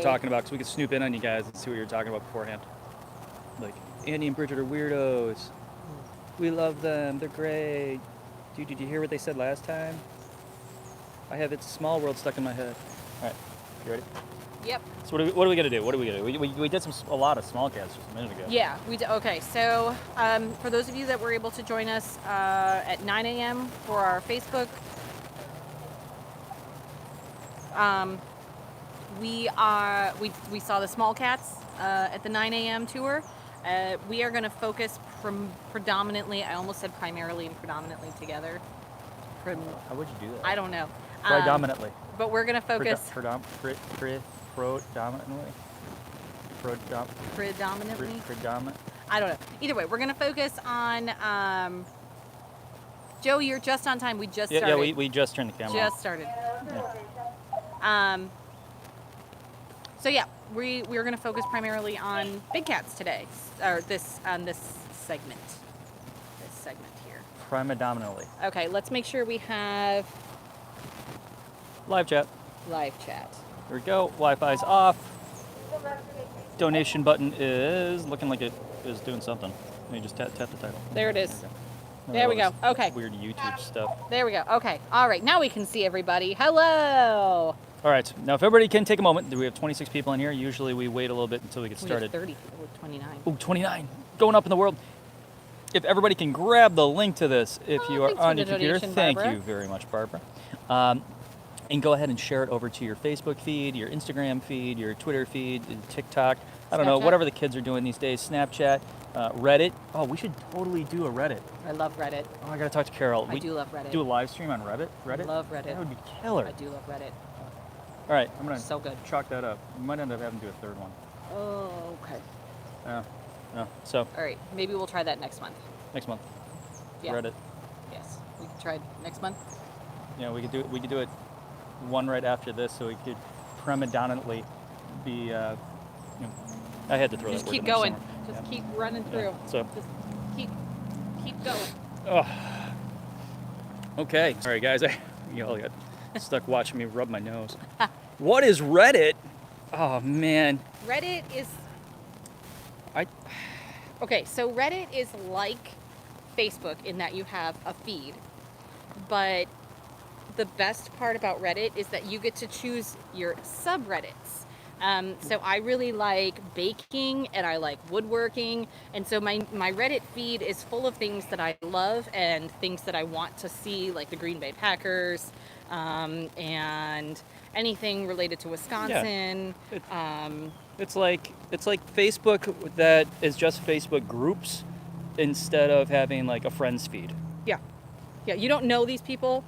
talking about, because we could snoop in on you guys and see what you're talking about beforehand. Like, Andy and Bridget are weirdos. We love them. They're great. Dude, did you hear what they said last time? I have It's a Small World stuck in my head. All right, you ready? Yep. So what are we gonna do? What are we gonna do? We did a lot of small cats just a minute ago. Yeah, we did. Okay, so for those of you that were able to join us at 9 a.m. for our Facebook, we saw the small cats at the 9 a.m. tour. We are going to focus predominantly. I almost said primarily and predominantly together. How would you do that? I don't know. Predominantly. But we're going to focus. Predominantly. I don't know. Either way, we're going to focus on. Joe, you're just on time. We just started. Yeah, we just turned the camera on. Just started. Yeah. So yeah, we're going to focus primarily on big cats today, or this segment. This segment here. Predominantly. Okay, let's make sure we have Live chat. live chat. Here we go. Wi-Fi's off. Donation button is looking like it is doing something. Let me just tap the title. There it is. Okay. There we go. Okay. Weird YouTube stuff. There we go. Okay. All right. Now we can see everybody. Hello. All right. Now, if everybody can take a moment, we have 26 people in here. Usually we wait a little bit until we get started. We have 30 people with 29. Oh, 29. Going up in the world. If everybody can grab the link to this, if you are on your computer, thank you very much, Barbara. And go ahead and share it over to your Facebook feed, your Instagram feed, your Twitter feed, TikTok. I don't know, whatever the kids are doing these days. Snapchat, Reddit. Oh, we should totally do a Reddit. I love Reddit. Oh, I gotta talk to Carol. I do love Reddit. Do a live stream on Reddit? I love Reddit. That would be killer. I do love Reddit. All right, I'm gonna so good. Chalk that up. We might end up having to do a third one. Oh, okay. So. All right, maybe we'll try that next month. Next month. Yeah. Reddit. Yes, we could try it next month. Yeah, we could do it one right after this, so we could predominantly be. I had to throw Just that keep word in going. there Just keep running through. Yeah. So. Just keep going. Oh. Okay. Sorry, guys. Y'all got stuck watching me rub my nose. What is Reddit? Oh man. Reddit is. Okay, so Reddit is like Facebook in that you have a feed, but the best part about Reddit is that you get to choose your subreddits. So I really like baking and I like woodworking, and so my Reddit feed is full of things that I love and things that I want to see, like the Green Bay Packers, and anything related to Wisconsin. Yeah. It's like Facebook that is just Facebook groups instead of having like a friends feed. Yeah. You don't know these people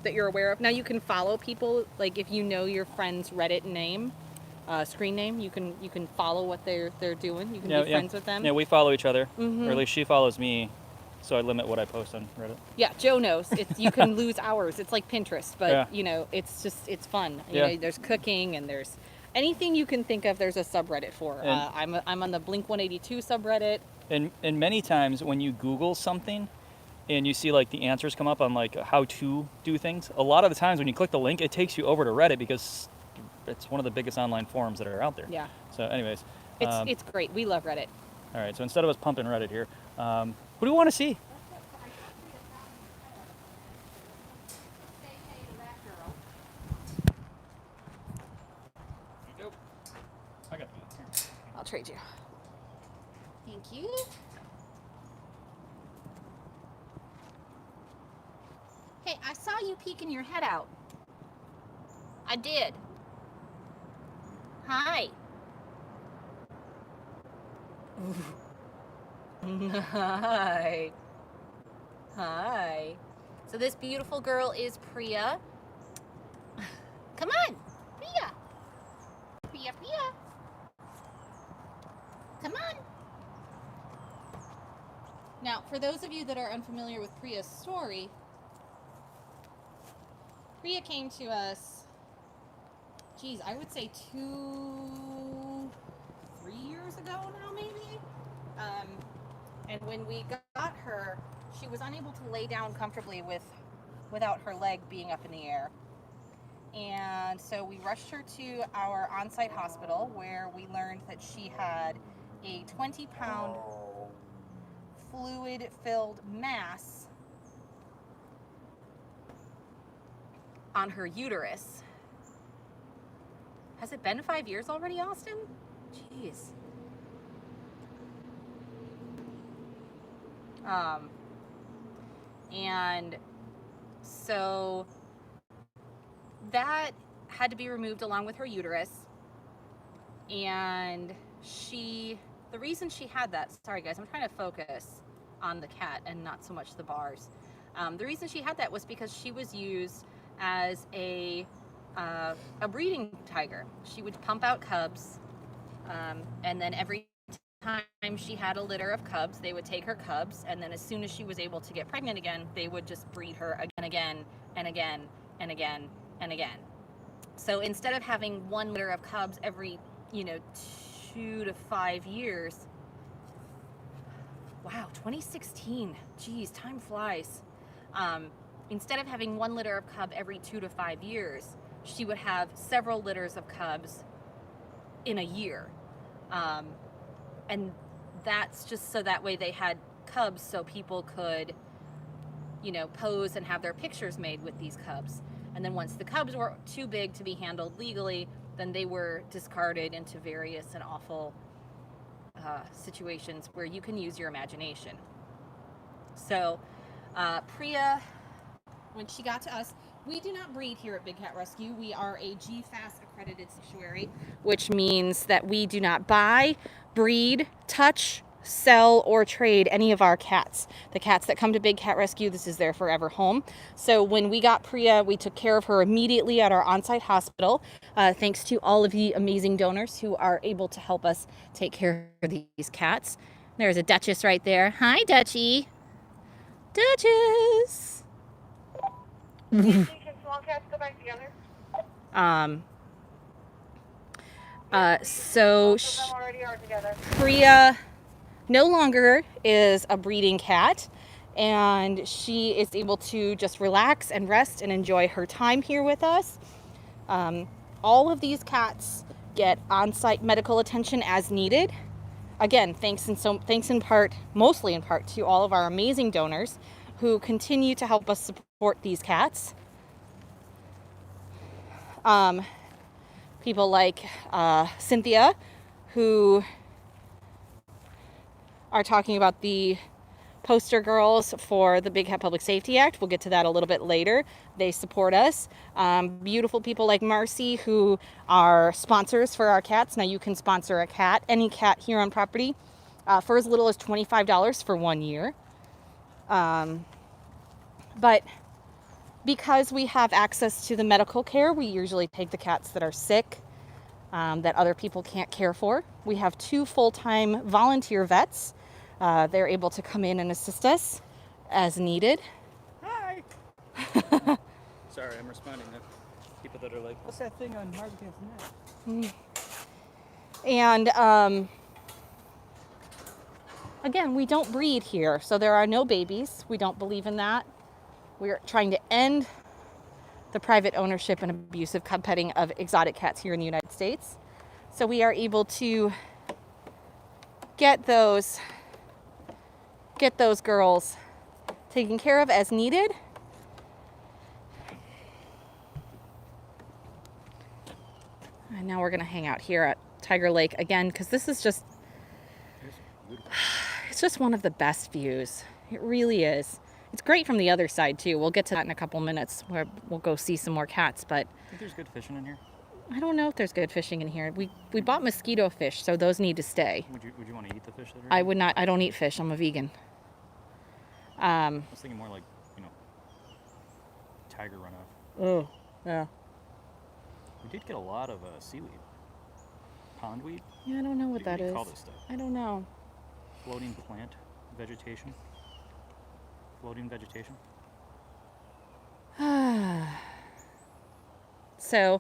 that you're aware of. Now you can follow people, like if you know your friend's Reddit name, screen name, you can follow what they're doing. You can be friends with them. Yeah, we follow each other, or at least she follows me, so I limit what I post on Reddit. Yeah, Joe knows. You can lose hours. It's like Pinterest, but it's fun. You know, there's cooking and there's anything you can think of. There's a subreddit for. I'm on the Blink 182 subreddit. And many times when you Google something, and you see like the answers come up on like how to do things, a lot of the times when you click the link, it takes you over to Reddit because it's one of the biggest online forums that are out there. Yeah. So anyways. It's great. We love Reddit. All right. So instead of us pumping Reddit here, who do we want to see? I got that. I'll trade you. Thank you. Hey, I saw you peeking your head out. I did. Hi. Hi. Hi. So this beautiful girl is Priya. Come on, Priya. Priya. Come on. Now, for those of you that are unfamiliar with Priya's story, Priya came to us, I would say 3 years ago now, maybe. And when we got her, she was unable to lay down comfortably without her leg being up in the air. And so we rushed her to our on-site hospital where we learned that she had a 20-pound fluid-filled mass on her uterus. Has it been 5 years already, Austin? Jeez. And so that had to be removed along with her uterus. And the reason she had that, sorry guys, I'm trying to focus on the cat and not so much the bars. The reason she had that was because she was used as a breeding tiger. She would pump out cubs, and then every time she had a litter of cubs, they would take her cubs, and then as soon as she was able to get pregnant again, they would just breed her again and again and again and again. So instead of having one litter of cubs every 2 to 5 years, wow, 2016, geez, time flies. Instead of having one litter of cub every 2 to 5 years, she would have several litters of cubs in a year. And that's just so that way they had cubs so people could, pose and have their pictures made with these cubs. And then once the cubs were too big to be handled legally, then they were discarded into various and awful situations where you can use your imagination. So Priya, when she got to us, we do not breed here at Big Cat Rescue. We are a GFAS accredited sanctuary, which means that we do not buy, breed, touch, sell, or trade any of our cats. The cats that come to Big Cat Rescue, this is their forever home. So when we got Priya, we took care of her immediately at our on-site hospital, thanks to all of the amazing donors who are able to help us take care of these cats. There's a Duchess right there. Hi, Dutchie. Duchess. Can small cats go back together? So Most of them already are together. Priya no longer is a breeding cat, and she is able to just relax and rest and enjoy her time here with us. All of these cats get on-site medical attention as needed. Again, thanks in part, mostly in part, to all of our amazing donors who continue to help us support these cats. People like Cynthia, who are talking about the poster girls for the Big Cat Public Safety Act. We'll get to that a little bit later. They support us. Beautiful people like Marcy, who are sponsors for our cats. Now you can sponsor a cat, any cat here on property, for as little as $25 for 1 year. But because we have access to the medical care, we usually take the cats that are sick, that other people can't care for. We have 2 full-time volunteer vets. They're able to come in and assist us as needed. Hi. Sorry, I'm responding to people that are like, what's that thing on Marzipan's neck? And again, we don't breed here, so there are no babies. We don't believe in that. We're trying to end the private ownership and abusive cub petting of exotic cats here in the United States. So we are able to get those girls taken care of as needed. And now we're going to hang out here at Tiger Lake again, because this is just, it's just one of the best views. It really is. It's great from the other side too. We'll get to that in a couple minutes where we'll go see some more cats, but I think there's good fishing in here. I don't know if there's good fishing in here. We bought mosquito fish, so those need to stay. Would you want to eat the fish that are in I here? would not. I don't eat fish. I'm a vegan. I was thinking more like, tiger runoff. Oh, yeah. We did get a lot of seaweed. Pondweed? Yeah, I don't know what that What do you is. call this stuff? I don't know. Floating plant vegetation? Floating vegetation? So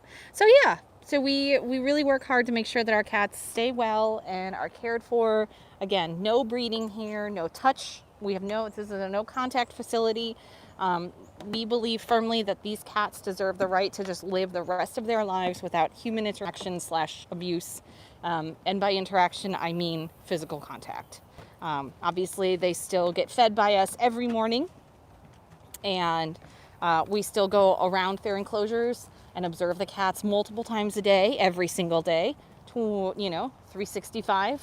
yeah. So we really work hard to make sure that our cats stay well and are cared for. Again, no breeding here, no touch. This is a no contact facility. we believe firmly that these cats deserve the right to just live the rest of their lives without human interaction / abuse. And by interaction, I mean physical contact. Obviously, they still get fed by us every morning, and we still go around their enclosures and observe the cats multiple times a day, every single day, 365.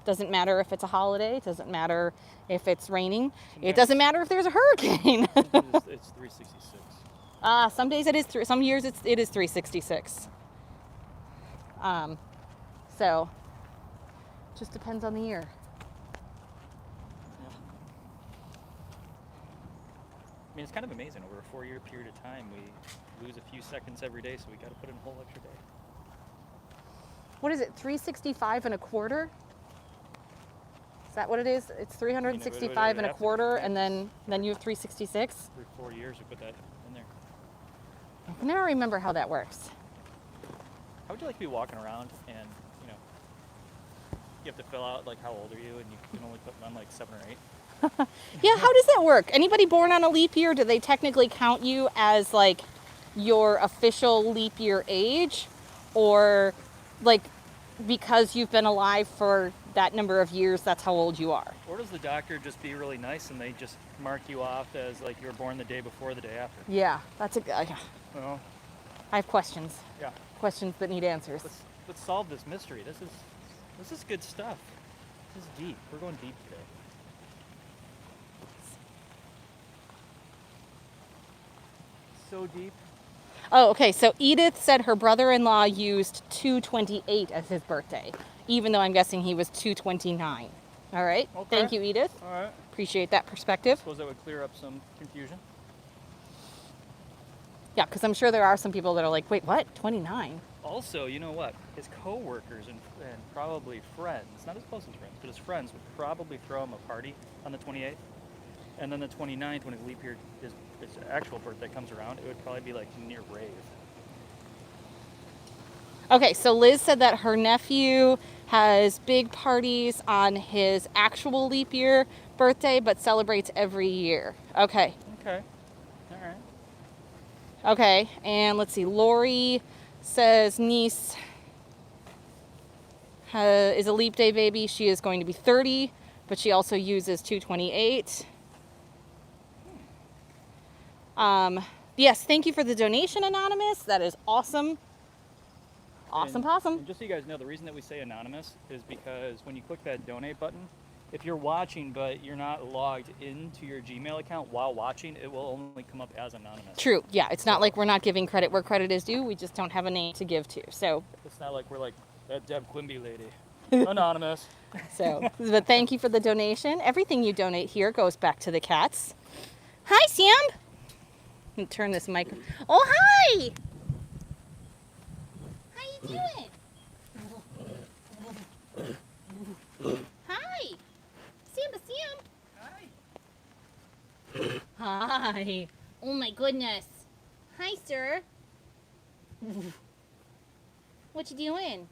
Doesn't matter if it's a holiday, doesn't matter if it's raining, it doesn't matter if there's a hurricane. It's 366. Some days it is, some years it is 366. So, just depends on the year. I mean, it's kind of amazing. Over a 4-year period of time, we lose a few seconds every day, so we got to put in a whole extra day. What is it, 365 and a quarter? Is that what it is? It's 365 and a quarter, and then you have 366? Every 4 years, we put that in there. I can never remember how that works. How would you like to be walking around and, you have to fill out, like, how old are you, and you can only put on, like, 7 or 8? Yeah, how does that work? Anybody born on a leap year, do they technically count you as, like, your official leap year age? Or, like, because you've been alive for that number of years, that's how old you are? Or does the doctor just be really nice and they just mark you off as, like, you were born the day before, the day after? Yeah, that's Well, I have questions. yeah. Questions that need answers. Let's solve this mystery. This is good stuff. This is deep. We're going deep today. So deep. Oh, okay. So Edith said her brother-in-law used 228 as his birthday, even though I'm guessing he was 229. All right. Okay. Thank you, Edith. All right. Appreciate that perspective. Suppose that would clear up some confusion. Yeah, because I'm sure there are some people that are like, wait, what? 29? Also, you know what? His co-workers and probably friends, not his closest friends, but his friends would probably throw him a party on the 28th. And then the 29th, when his leap year, his actual birthday comes around, it would probably be like near rave. Okay, so Liz said that her nephew has big parties on his actual leap year birthday, but celebrates every year. Okay. Okay. All right. Okay, and let's see. Lori says niece is a leap day baby. She is going to be 30, but she also uses 228. Yes, thank you for the donation, Anonymous. That is awesome. Awesome possum. And just so you guys know, the reason that we say anonymous is because when you click that donate button, if you're watching but you're not logged into your Gmail account while watching, it will only come up as anonymous. True. Yeah, it's not like we're not giving credit where credit is due. We just don't have a name to give to. So it's not like we're like that Deb Quimby lady. Anonymous. So, but thank you for the donation. Everything you donate here goes back to the cats. Hi, Sam. Let me turn this mic. Oh, hi. How you doing? Hi. Sam. Hi. Oh my goodness. Hi, sir. What you doing?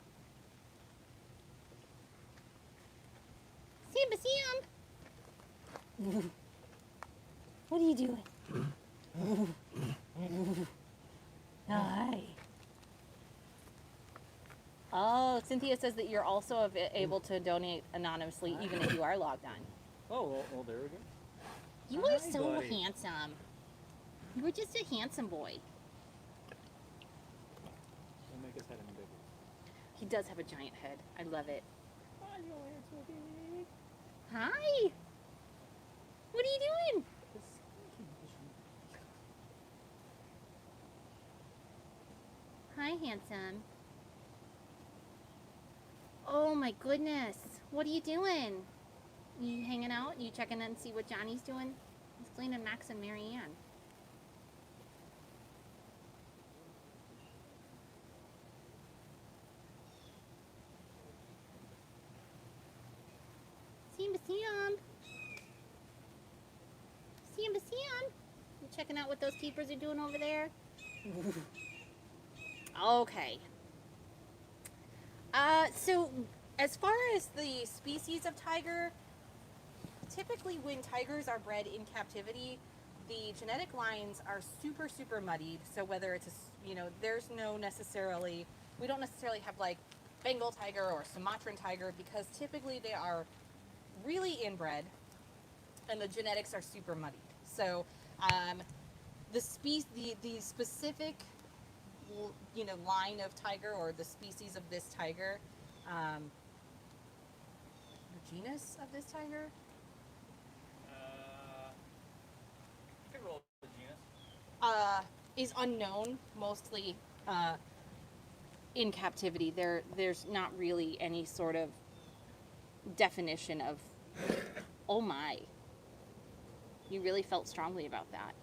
Sam. What are you doing? Hi. Oh, Cynthia says that you're also able to donate anonymously even if you are logged on. Oh, well, there we go. You are Hi, so buddy. handsome. You were just a handsome boy. We'll make his head any bigger. He does have a giant head. I love it. Hi. What are you doing? Hi, handsome. Oh my goodness. What are you doing? You hanging out? You checking in and see what Johnny's doing? He's cleaning Max and Marianne. Sam. You checking out what those keepers are doing over there? Okay. So as far as the species of tiger, typically when tigers are bred in captivity, the genetic lines are super, super muddied. So whether it's, there's no necessarily, we don't necessarily have like Bengal tiger or Sumatran tiger because typically they are really inbred and the genetics are super muddied. So the specific, line of tiger or the species of this tiger, the genus of this tiger, is unknown, mostly in captivity. There's not really any sort of definition of, oh my, you really felt strongly about that.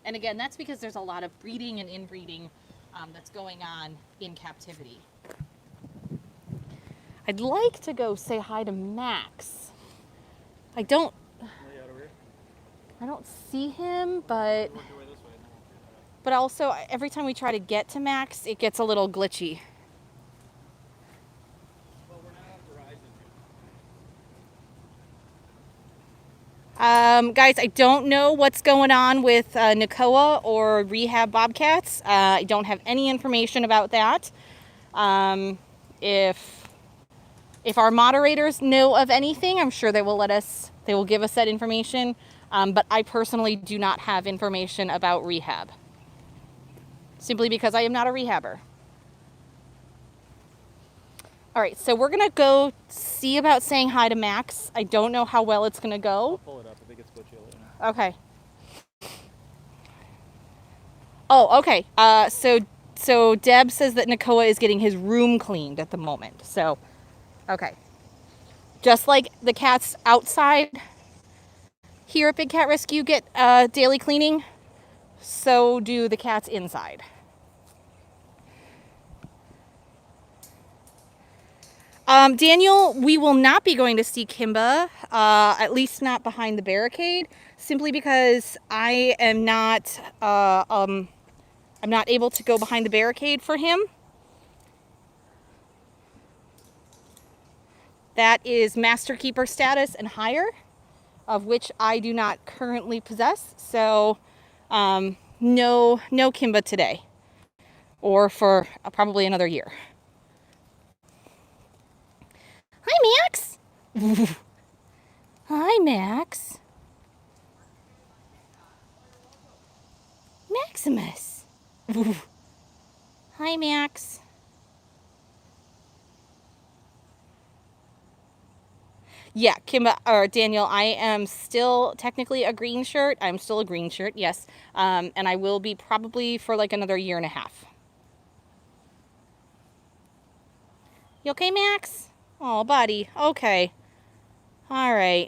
And again, that's because there's a lot of breeding and inbreeding that's going on in captivity. I'd like to go say hi to Max. I don't see him, but also every time we try to get to Max, it gets a little glitchy. Well, we're not on Verizon. Guys, I don't know what's going on with NACOA or rehab bobcats. I don't have any information about that. If our moderators know of anything, I'm sure they will give us that information. But I personally do not have information about rehab. Simply because I am not a rehabber. All right, so we're gonna go see about saying hi to Max. I don't know how well it's gonna go. I'll pull it up. If it gets glitchy, I'll let you know. Okay. Oh, okay. So Deb says that NACOA is getting his room cleaned at the moment. So, okay. Just like the cats outside here at Big Cat Rescue get daily cleaning, so do the cats inside. Daniel, we will not be going to see Kimba, at least not behind the barricade, simply because I am not, I'm not able to go behind the barricade for him. That is Master Keeper status and higher, of which I do not currently possess. So, no Kimba today, or for probably another year. Hi, Max. Hi, Max. Maximus. Hi, Max. Yeah, Kimba, or Daniel, I am still technically a green shirt. I'm still a green shirt, yes. And I will be probably for like another year and a half. You okay, Max? Oh, buddy. Okay. All right.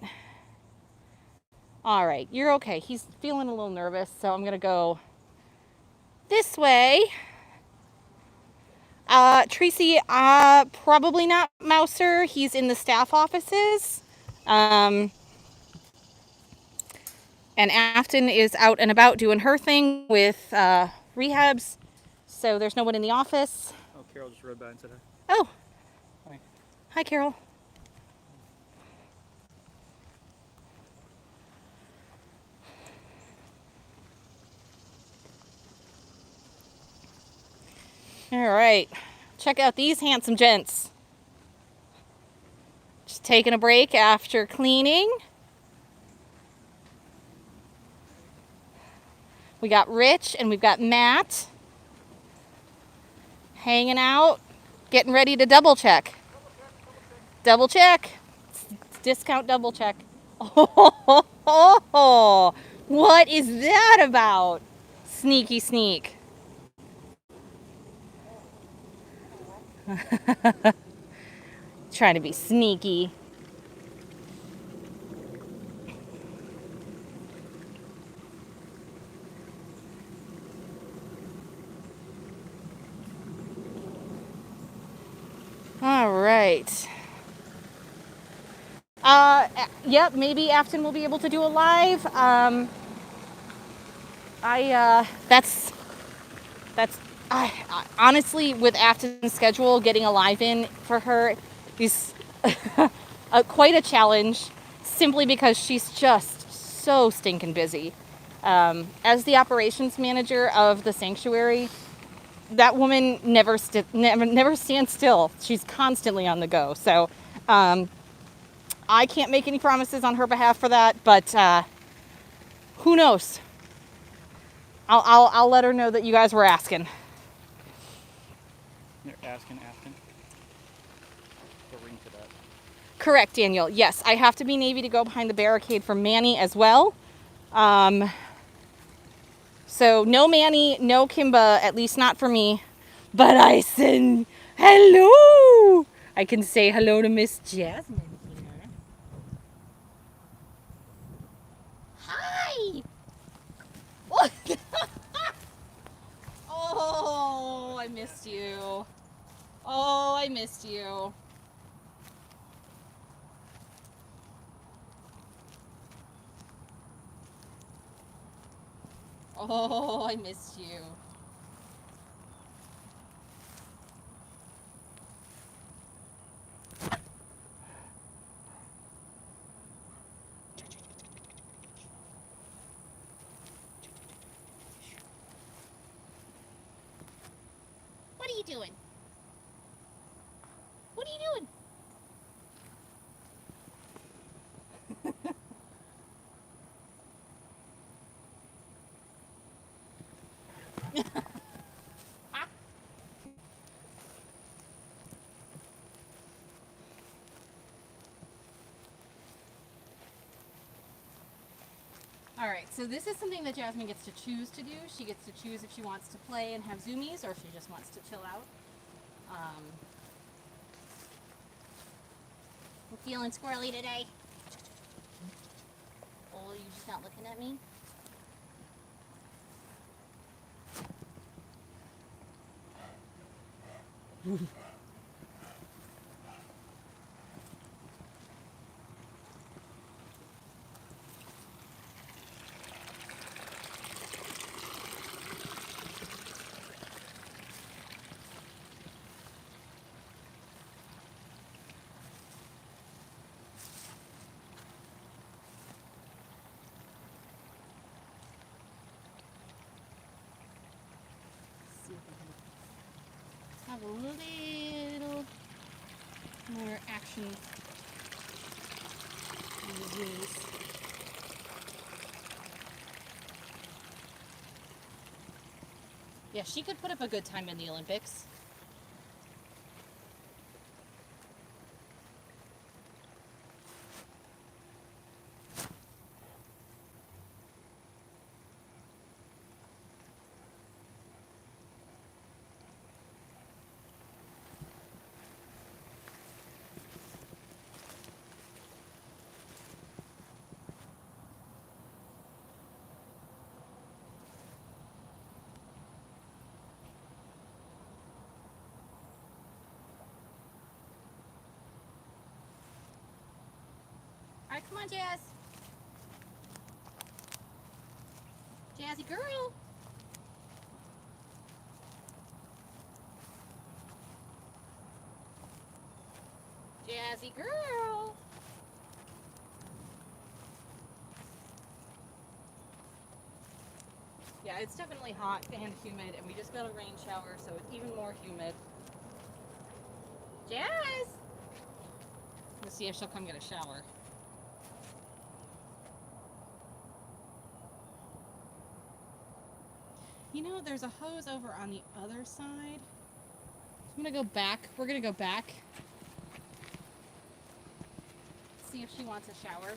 All right. You're okay. He's feeling a little nervous, so I'm going to go this way. Tracy, probably not Mouser. He's in the staff offices. And Afton is out and about doing her thing with rehabs. So there's no one in the office. Oh, Carol just rode by and said hi. Oh. Hi. Hi, Carol. All right. Check out these handsome gents. Just taking a break after cleaning. We got Rich and we've got Matt hanging out, getting ready to double check. Double check. Discount double check. Oh, what is that about? Sneaky sneak. Trying to be sneaky. All right. Yep, maybe Afton will be able to do a live. Honestly, with Afton's schedule, getting a live in for her is quite a challenge, simply because she's just so stinking busy. As the operations manager of the sanctuary, that woman never stands still. She's constantly on the go. So I can't make any promises on her behalf for that, but who knows? I'll let her know that you guys were asking. You're asking. The ring to that. Correct, Daniel. Yes, I have to be Navy to go behind the barricade for Manny as well. So no Manny, no Kimba, at least not for me. But I send hello. I can say hello to Miss Jasmine here. Hi. What? Oh, I missed you. Oh, I missed you. Oh, I missed you. What are you doing? What are you doing? All right, so this is something that Jasmine gets to choose to do. She gets to choose if she wants to play and have zoomies or if she just wants to chill out. I'm feeling squirrely today. Oh, you're just not looking at me? Have a little more action on the zoomies. Yeah, she could put up a good time in the Olympics. All right, come on, Jazz. Jazzy girl. Jazzy girl. Yeah, it's definitely hot and humid, and we just got a rain shower, so it's even more humid. Jazz! Let's see if she'll come get a shower. You know, there's a hose over on the other side. I'm gonna go back. We're gonna go back. See if she wants a shower.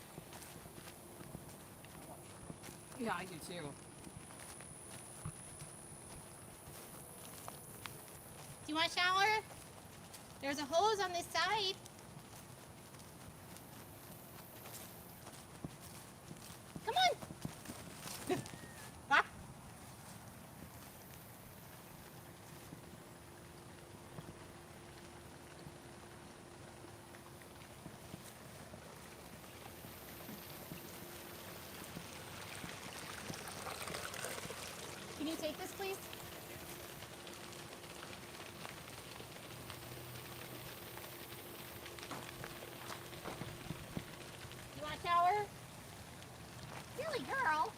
Yeah, I do too. Do you want a shower? There's a hose on this side. Come on. Ah. Can you take this, please? You want a shower? Here. silly girl.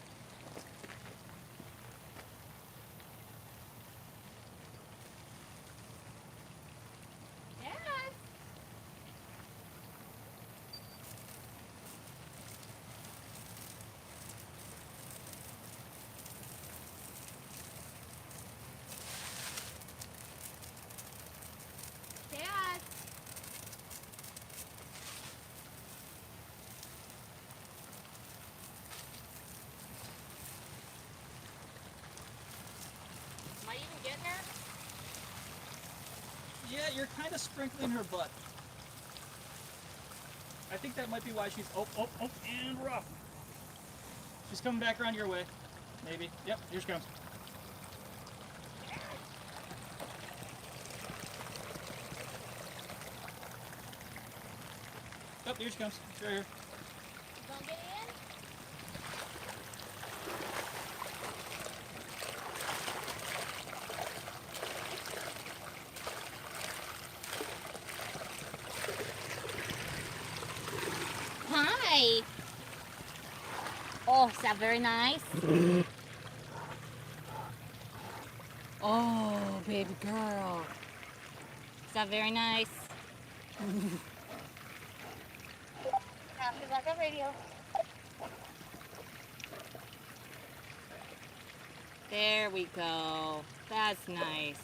Yes. Dad. Am I even getting her? Yeah, you're kind of sprinkling her butt. I think that might be why she's and rough. She's coming back around your way. Maybe. Yep, here she comes. Oh, here she comes. She's right here. You gonna get in? Hi. Oh, is that very nice? Oh, baby girl. Is that very nice? Caturday Walkabout radio. There we go. That's nice.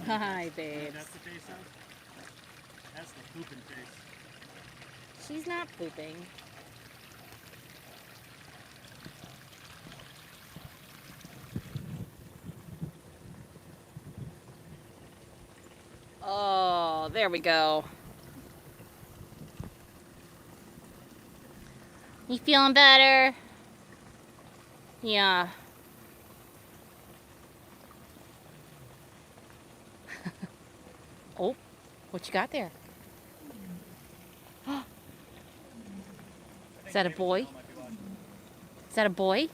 Hi, babe. That's the face of? That's the pooping face. She's not pooping. Oh, there we go. You feeling better? Yeah. Oh, what you got there? Is that a boy? Is that a boy?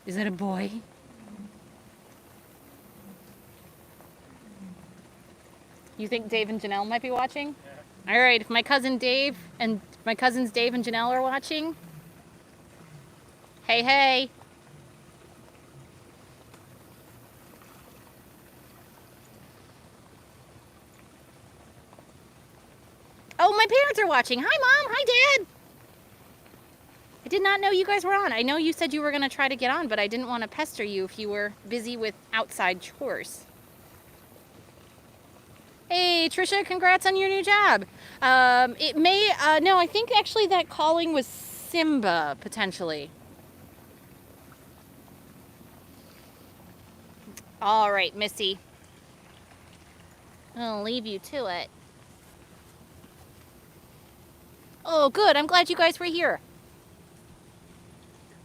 Is that a boy? You think Dave and Janelle might be watching? Yeah. All right, if my cousin Dave and my cousins Dave and Janelle are watching, hey, hey. Oh, my parents are watching. Hi, Mom. Hi, Dad. I did not know you guys were on. I know you said you were going to try to get on, but I didn't want to pester you if you were busy with outside chores. Hey, Trisha, congrats on your new job. It may, no, I think actually that calling was Simba, potentially. All right, Missy. I'll leave you to it. Oh, good. I'm glad you guys were here.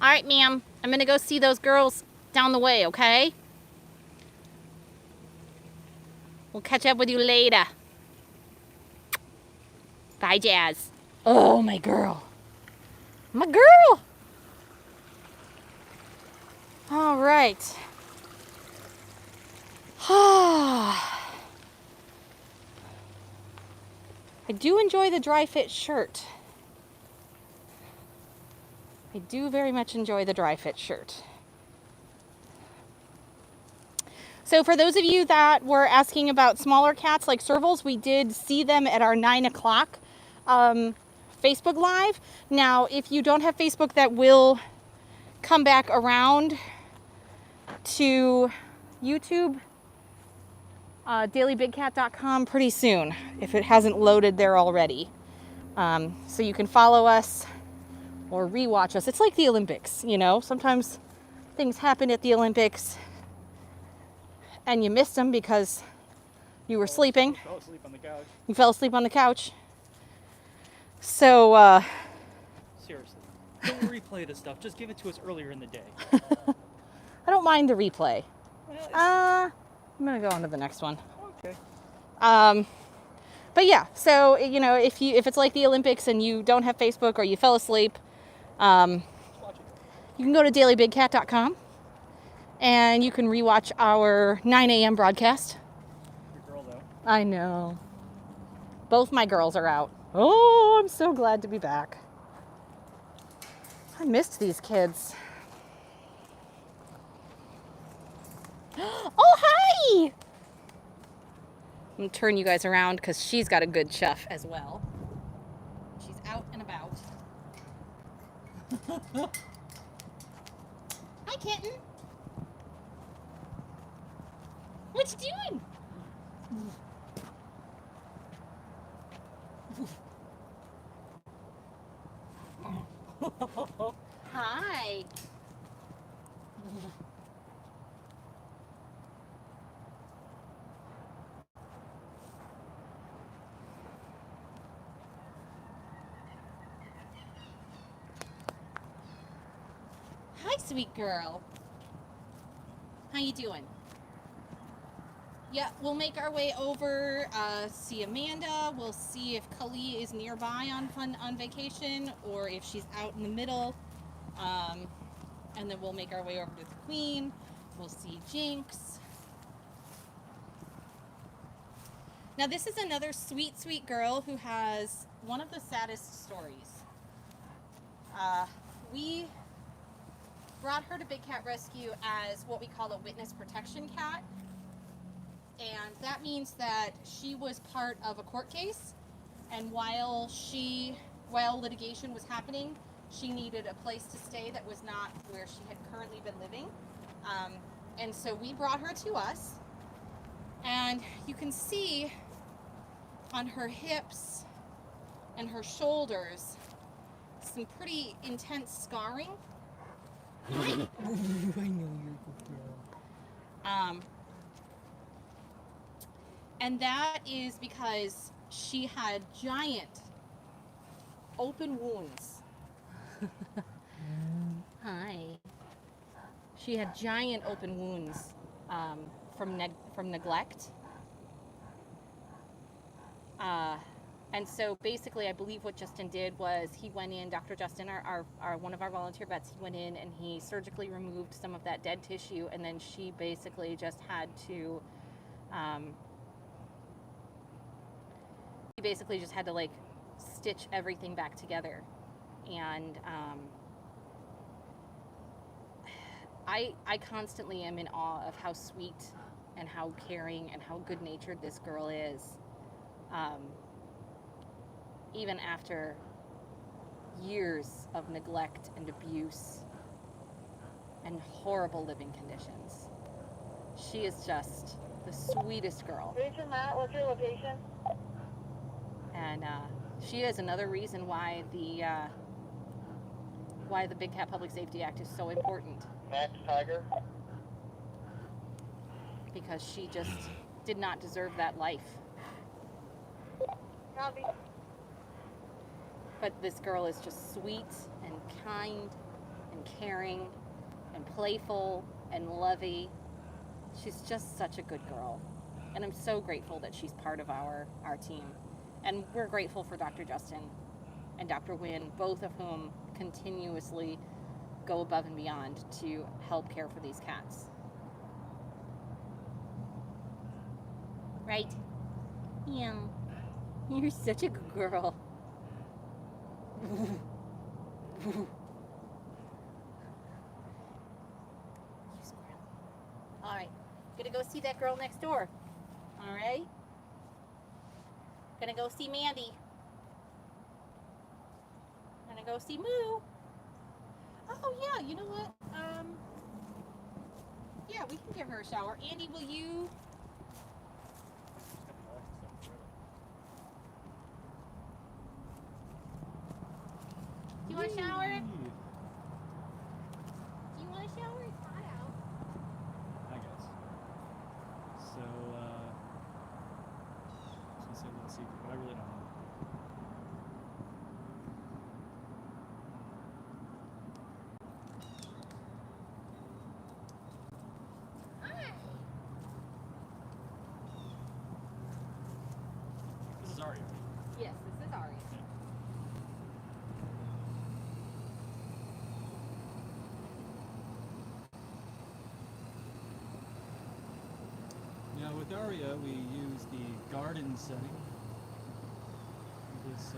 All right, ma'am. I'm going to go see those girls down the way, okay? We'll catch up with you later. Bye, Jazz. Oh, my girl. My girl. All right. I do enjoy the dry fit shirt. I do very much enjoy the dry fit shirt. So for those of you that were asking about smaller cats like servals, we did see them at our 9 o'clock Facebook Live. Now, if you don't have Facebook, that will come back around to YouTube, dailybigcat.com pretty soon, if it hasn't loaded there already. So you can follow us or rewatch us. It's like the Olympics, you know. Sometimes things happen at the Olympics and you missed them because you were sleeping. Fell asleep on the couch. You fell asleep on the couch. So, Seriously. Don't replay this stuff. Just give it to us earlier in the day. I don't mind the replay. Well, I'm gonna go on to the next one. okay. But yeah, so, you know, if it's like the Olympics and you don't have Facebook or you fell asleep, you can go to dailybigcat.com And you can rewatch our 9 a.m. broadcast. Your girl, though. I know. Both my girls are out. Oh, I'm so glad to be back. I missed these kids. Oh, hi! I'm gonna turn you guys around because she's got a good chuff as well. She's out and about. Hi, kitten. What you doing? Hi. Hi, sweet girl. How you doing? Yeah, we'll make our way over, see Amanda. We'll see if Kali is nearby on vacation or if she's out in the middle. And then we'll make our way over to the Queen. We'll see Jinx. Now this is another sweet, sweet girl who has one of the saddest stories. We brought her to Big Cat Rescue as what we call a witness protection cat. And that means that she was part of a court case, and while litigation was happening, she needed a place to stay that was not where she had currently been living. And so we brought her to us, and you can see on her hips and her shoulders some pretty intense scarring. I know you're a good girl. And that is because she had giant open wounds. Hi. She had giant open wounds from neglect. And so basically, I believe what Justin did was he went in, Dr. Justin, our one of our volunteer vets, he went in and he surgically removed some of that dead tissue, and then she basically just had to like stitch everything back together. And I constantly am in awe of how sweet and how caring and how good-natured this girl is, even after years of neglect and abuse and horrible living conditions. She is just the sweetest girl. Agent Matt, what's your location? And she is another reason why the Big Cat Public Safety Act is so important. Max Tiger. Because she just did not deserve that life. Copy. But this girl is just sweet and kind and caring and playful and lovey. She's just such a good girl. And I'm so grateful that she's part of our team. And we're grateful for Dr. Justin and Dr. Wynn, both of whom continuously go above and beyond to help care for these cats. Right? Yeah. You're such a good girl. All right. Gonna go see that girl next door. All right? Gonna go see Mandy. Gonna go see Moo. Oh yeah, you know what? Yeah, we can give her a shower. Andy, will you? Do you want a shower? Do you want a shower? It's hot out. I guess. So, I was gonna say a little secret, but I really don't know. This is Aria. Yes, this is Aria. with Aria, we use the garden setting. This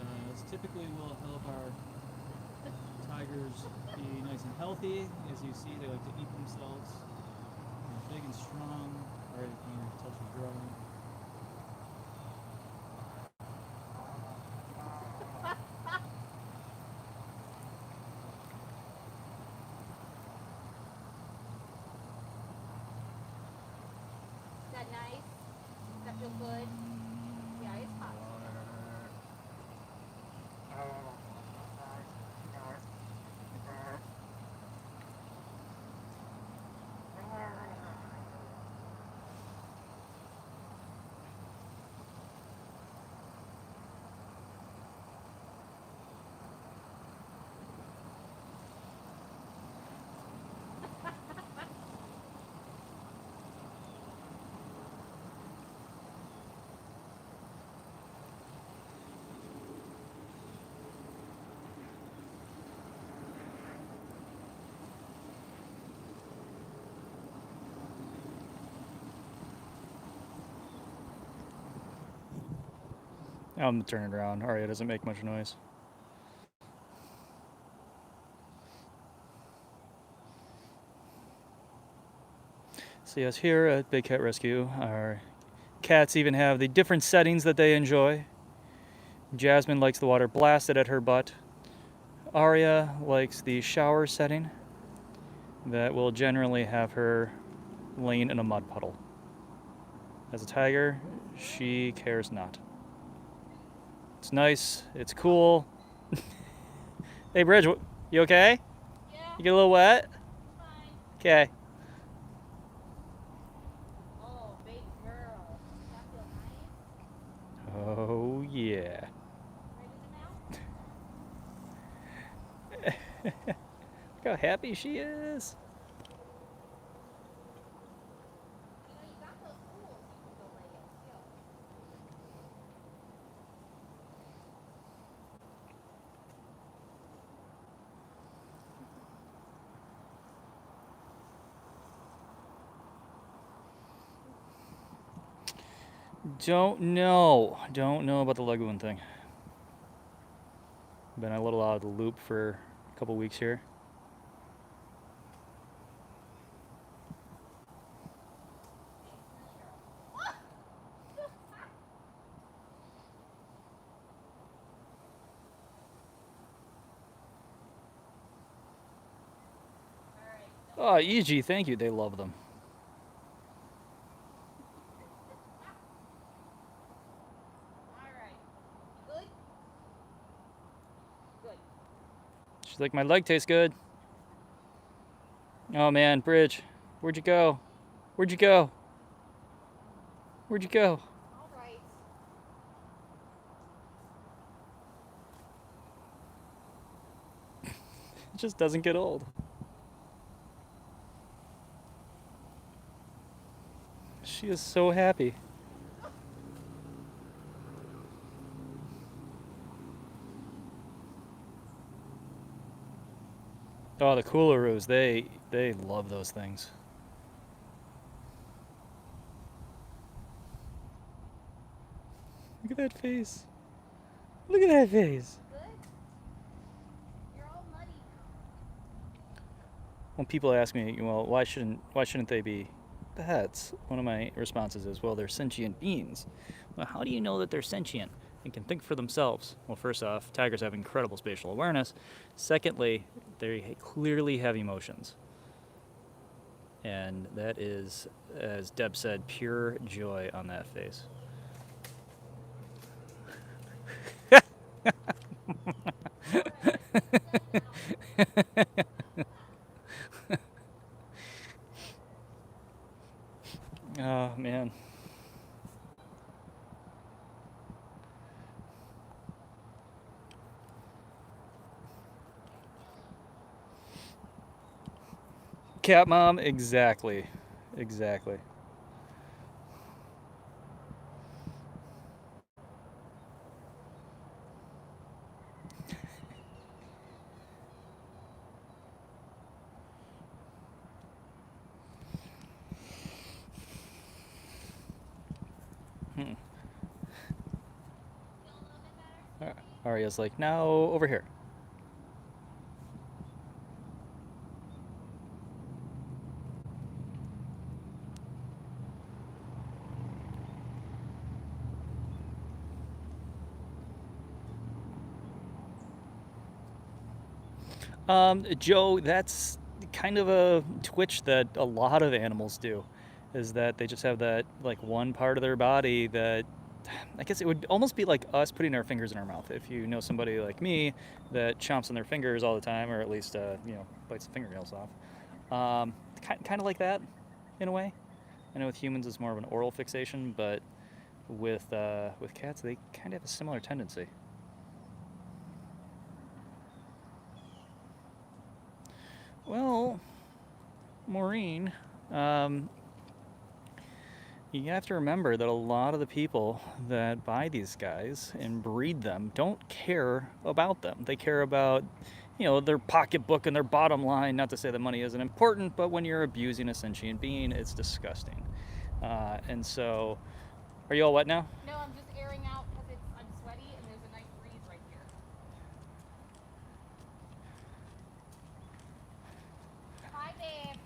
typically will help our tigers be nice and healthy. As you see, they like to eat themselves. They're big and strong. Aria can tell she's growing. Is that nice? Does that feel good? Yeah, it's hot. I'm gonna turn it around. Aria doesn't make much noise. So yes, here at Big Cat Rescue, our cats even have the different settings that they enjoy. Jasmine likes the water blasted at her butt. Aria likes the shower setting that will generally have her laying in a mud puddle. As a tiger, she cares not. It's nice, it's cool. Hey Bridge, you okay? Yeah. You get a little wet? Fine. Okay. Oh, big girl. That feel nice? Oh yeah. Right in the mouth? Look how happy she is. You know, you got those tools. You can go lay it still. Don't know about the Leguin thing. Been a little out of the loop for a couple weeks here. Oh, EG, thank you. They love them. Alright. Good? Good. She's like, my leg tastes good. Oh man, Bridge, where'd you go? Where'd you go? Where'd you go? Alright. It just doesn't get old. She is so happy. Oh, the Coolaroos, they love those things. Look at that face. Look at that face. Good? You're all muddy now. When people ask me, well, why shouldn't they be pets? One of my responses is, well, they're sentient beings. Well, how do you know that they're sentient and can think for themselves? Well, first off, tigers have incredible spatial awareness. Secondly, they clearly have emotions. And that is, as Deb said, pure joy on that face. Oh, man. Cat mom, exactly. Exactly. Arya's like, no, over here. Joe, that's kind of a twitch that a lot of animals do, is that they just have that like one part of their body that I guess it would almost be like us putting our fingers in our mouth. If you know somebody like me that chomps on their fingers all the time, or at least bites the fingernails off, kind of like that in a way. I know with humans it's more of an oral fixation, but with cats they kind of have a similar tendency. Well, Maureen, you have to remember that a lot of the people that buy these guys and breed them don't care about them. They care about, their pocketbook and their bottom line. Not to say that money isn't important, but when you're abusing a sentient being, it's disgusting. And so, are you all wet now? No, I'm just airing out because I'm sweaty and there's a nice breeze right here. Hi, babe.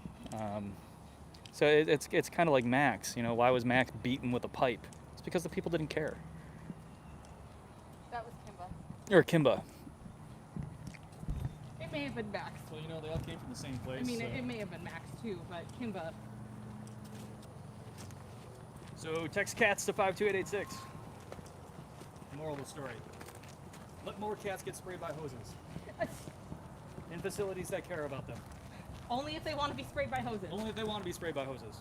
So it's kind of like Max. Why was Max beaten with a pipe? It's because the people didn't care. That was Kimba. Or Kimba. It may have been Max. Well, they all came from the same place. I mean, it may have been Max too, but Kimba. So text cats to 52886. Moral of the story: let more cats get sprayed by hoses in facilities that care about them. Only if they want to be sprayed by hoses. Only if they want to be sprayed by hoses.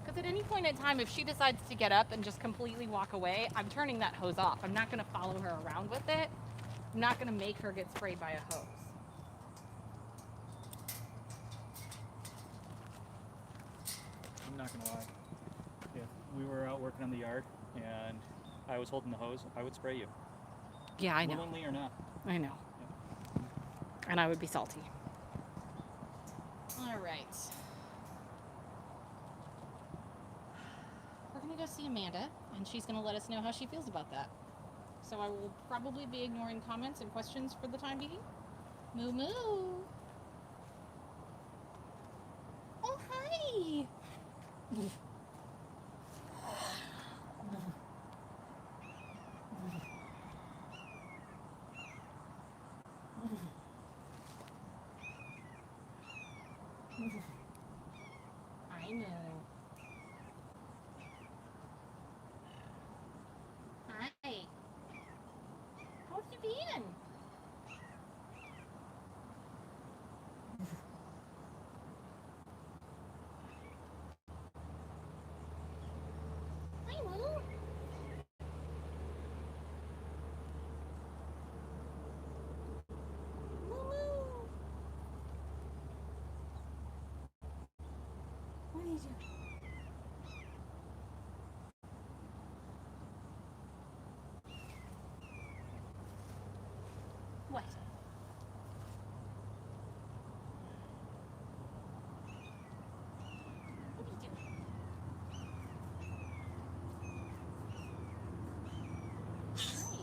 Because at any point in time, if she decides to get up and just completely walk away, I'm turning that hose off. I'm not going to follow her around with it. I'm not going to make her get sprayed by a hose. I'm not going to lie. If we were out working on the yard and I was holding the hose, I would spray you. Yeah, I know. Willingly or not. I know. Yep. And I would be salty. All right. We're going to go see Amanda, and she's going to let us know how she feels about that. So I will probably be ignoring comments and questions for the time being. Moo moo. Oh, hi. I know. Hi. How have you been? Hi, Moo. Moo moo. What are you doing? What? What are you doing? Hi.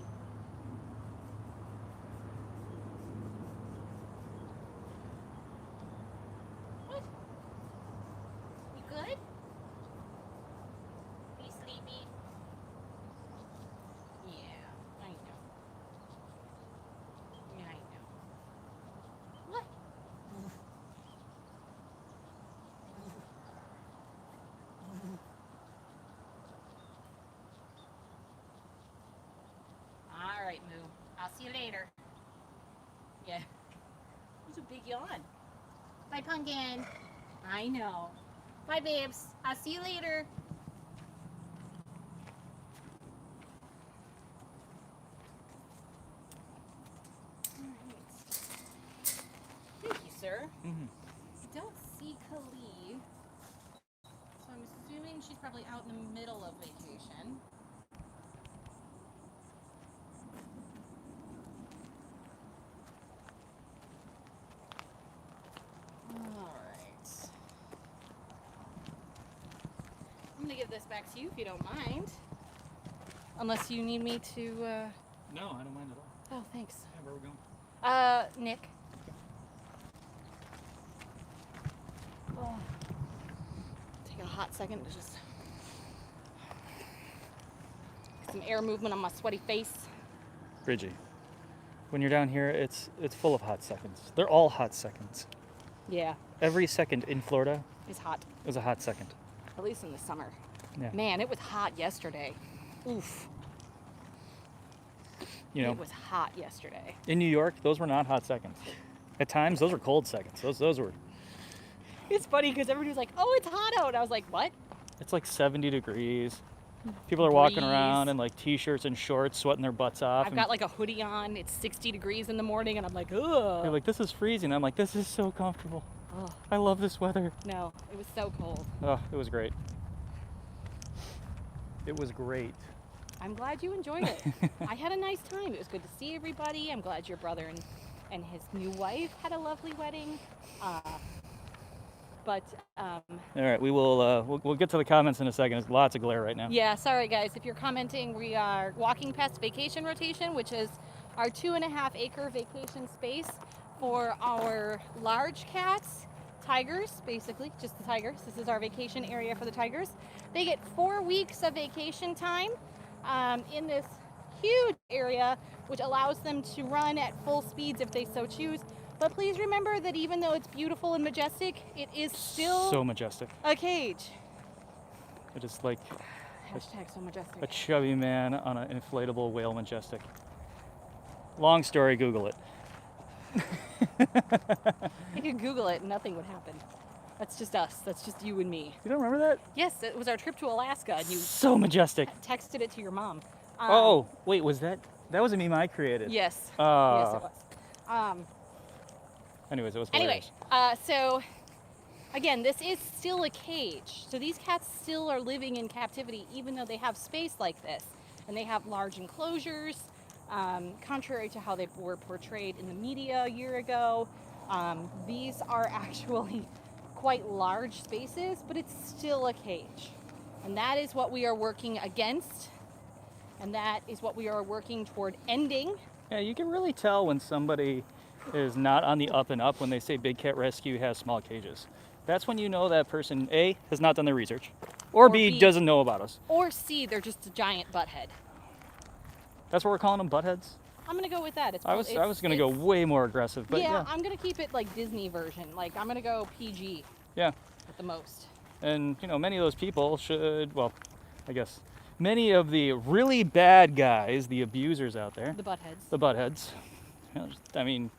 What? You good? Are you sleepy? Yeah, I know. Yeah, I know. What? All right, Moo. I'll see you later. Yeah. There's a big yawn. Bye, Pumpkin. I know. Bye, babes. I'll see you later. All right. Thank you, sir. Mm-hmm. I don't see Khalid, so I'm assuming she's probably out in the middle of vacation. All right. I'm to give this back to you if you don't mind. Unless you need me to. No, I don't mind at all. Oh, thanks. Yeah, where are we going? Nick. Oh. Take a hot second to just get some air movement on my sweaty face. Bridgie, when you're down here, it's full of hot seconds. They're all hot seconds. Yeah. Every second in Florida It's hot. is a hot second. At least in the summer. Yeah. Man, it was hot yesterday. Oof. You know, It was hot yesterday. in New York, those were not hot seconds. At times, those were cold seconds. Those were. It's funny because everybody was like, "Oh, it's hot out." And I was like, "What?" It's like 70 degrees. People are walking Breeze. around in like t-shirts and shorts, sweating their butts off. I've got like a hoodie on. It's 60 degrees in the morning, and I'm like, "Ugh." They're like, this is freezing. I'm like, this is so comfortable. Oh, I love this weather. no, it was so cold. Oh, it was great. It was great. I'm glad you enjoyed it. I had a nice time. It was good to see everybody. I'm glad your brother and his new wife had a lovely wedding. All right, we'll get to the comments in a second. There's lots of glare right now. Yeah, sorry guys. If you're commenting, we are walking past Vacation Rotation, which is our 2.5 acre vacation space for our large cats, tigers, basically, just the tigers. This is our vacation area for the tigers. They get 4 weeks of vacation time in this huge area, which allows them to run at full speeds if they so choose. But please remember that even though it's beautiful and majestic, it is still So majestic. a cage. It is like Hashtag so majestic. a chubby man on an inflatable whale majestic. Long story, Google it. If you Google it, nothing would happen. That's just us. That's just you and me. You don't remember that? Yes, it was our trip to Alaska, and you So majestic. texted it to your mom. Oh, wait, was that was a meme I created? Yes. Yes, it was. Anyways, it was Anyway, hilarious. so again, this is still a cage. So these cats still are living in captivity, even though they have space like this, and they have large enclosures. Contrary to how they were portrayed in the media a year ago, these are actually quite large spaces, but it's still a cage. And that is what we are working against, and that is what we are working toward ending. Yeah, you can really tell when somebody is not on the up and up when they say Big Cat Rescue has small cages. That's when you know that person, A, has not done their research, or B, doesn't know about us. Or C, they're just a giant butthead. That's what we're calling them, buttheads? I'm gonna go with that. I was gonna go way more aggressive, but yeah. I'm gonna keep it like Disney version. Like I'm gonna go PG. Yeah. At the most. And, you know, many of those people should, well, I guess, many of the really bad guys, the abusers out there. The buttheads. The buttheads. You know, I mean,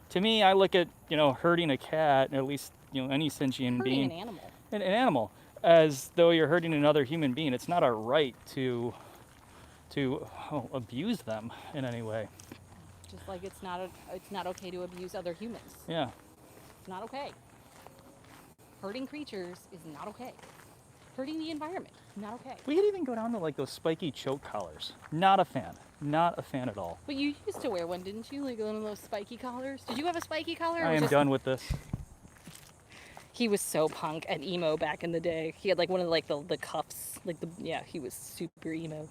to me, I look at, you know, hurting a cat, at least, you know, any sentient being. Hurting an animal. An animal, as though you're hurting another human being. It's not our right to abuse them in any way. Just like it's not okay to abuse other humans. Yeah. It's not okay. Hurting creatures is not okay. Hurting the environment, not okay. We could even go down to like those spiky choke collars. Not a fan. Not a fan at all. But you used to wear one, didn't you? Like one of those spiky collars. Did you have a spiky collar? I am done with this. He was so punk and emo back in the day. He had like one of like the cuffs, like he was super emo.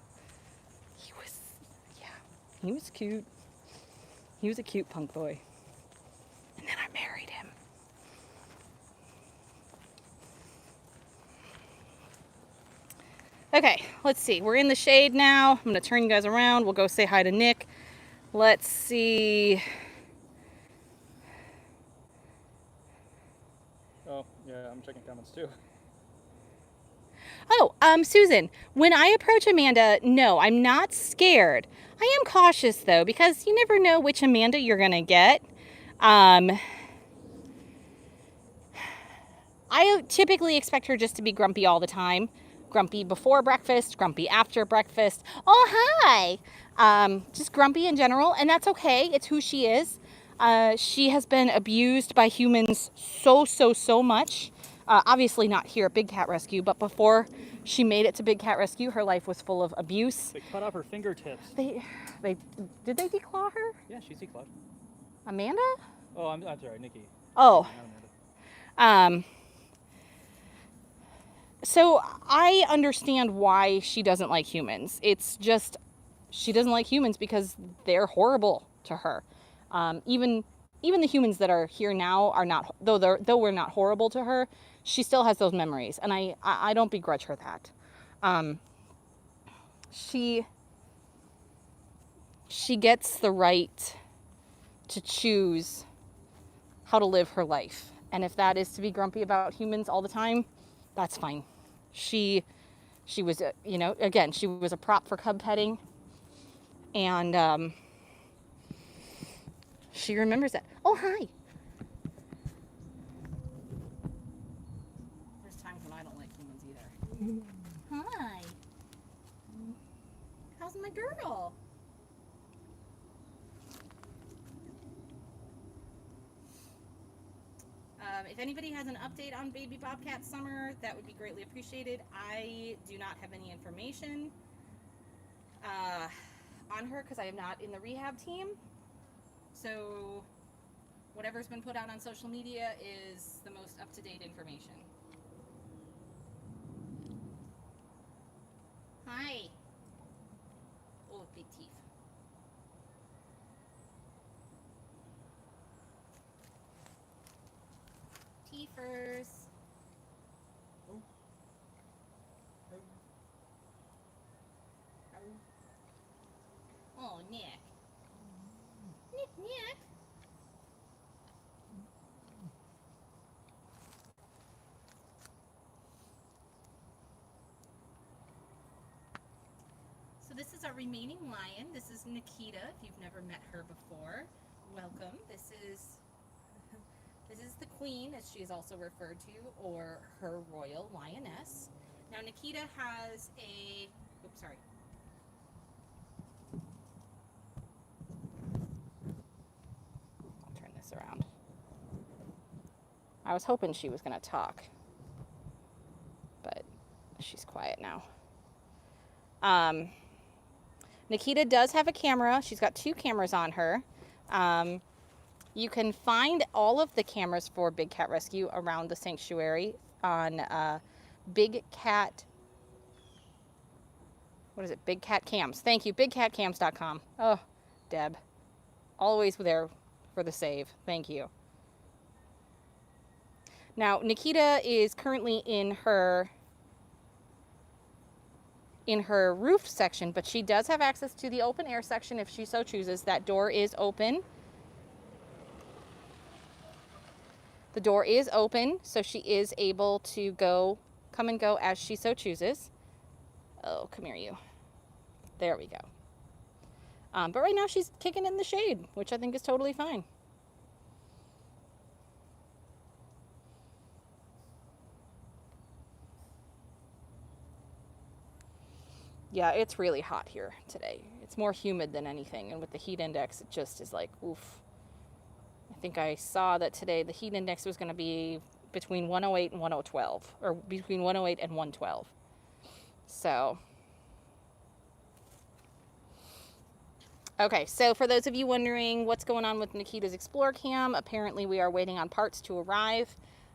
He was cute. He was a cute punk boy. And then I married him. Okay, let's see. We're in the shade now. I'm gonna turn you guys around. We'll go say hi to Nick. Let's see. Oh, yeah, I'm checking comments too. Oh, Susan, when I approach Amanda, no, I'm not scared. I am cautious, though, because you never know which Amanda you're going to get. I typically expect her just to be grumpy all the time. Grumpy before breakfast, grumpy after breakfast. Oh, hi! Just grumpy in general, and that's okay. It's who she is. She has been abused by humans so much. Obviously not here at Big Cat Rescue, but before she made it to Big Cat Rescue, her life was full of abuse. They cut off her fingertips. Did they declaw her? Yeah, she's declawed. Amanda? Oh, I'm sorry, Nikki. Oh. Not Amanda. So I understand why she doesn't like humans. It's just she doesn't like humans because they're horrible to her. Even the humans that are here now are not, though we're not horrible to her, she still has those memories, and I don't begrudge her that. She gets the right to choose how to live her life, and if that is to be grumpy about humans all the time, that's fine. She was, again, she was a prop for cub petting, and she remembers that. Oh, hi. There's times when I don't like humans either. Hi. How's my girl? If anybody has an update on baby bobcat summer, that would be greatly appreciated. I do not have any information on her because I am not in the rehab team. So whatever's been put out on social media is the most up-to-date information. Hi. Oh, big teeth. Teethers. Oh, Nick. Nick. So this is our remaining lion. This is Nikita. If you've never met her before, welcome. This is the queen, as she is also referred to, or her royal lioness. Now Nikita has a, oops, sorry. I'll turn this around. I was hoping she was going to talk, but she's quiet now. Nikita does have a camera. She's got 2 cameras on her. You can find all of the cameras for Big Cat Rescue around the sanctuary on Big Cat, what is it? Big Cat Cams. Thank you, bigcatcams.com. Oh, Deb. Always there for the save. Thank you. Now, Nikita is currently in her roofed section, but she does have access to the open air section if she so chooses. That door is open. The door is open, so she is able to come and go as she so chooses. Oh, come here, you. There we go. But right now she's kicking in the shade, which I think is totally fine. Yeah, it's really hot here today. It's more humid than anything, and with the heat index, it just is like, oof. I think I saw that today the heat index was going to be between 108 and 112, or between 108 and 112. So, okay, so for those of you wondering what's going on with Nikita's Explore Cam, apparently we are waiting on parts to arrive.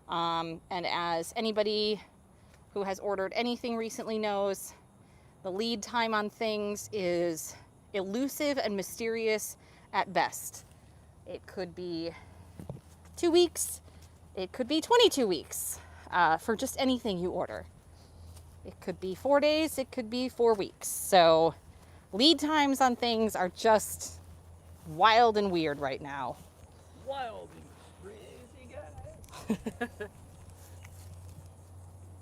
And as anybody who has ordered anything recently knows, the lead time on things is elusive and mysterious at best. It could be 2 weeks. It could be 22 weeks for just anything you order. It could be 4 days. It could be 4 weeks. So lead times on things are just wild and weird right now. Wild and crazy guys.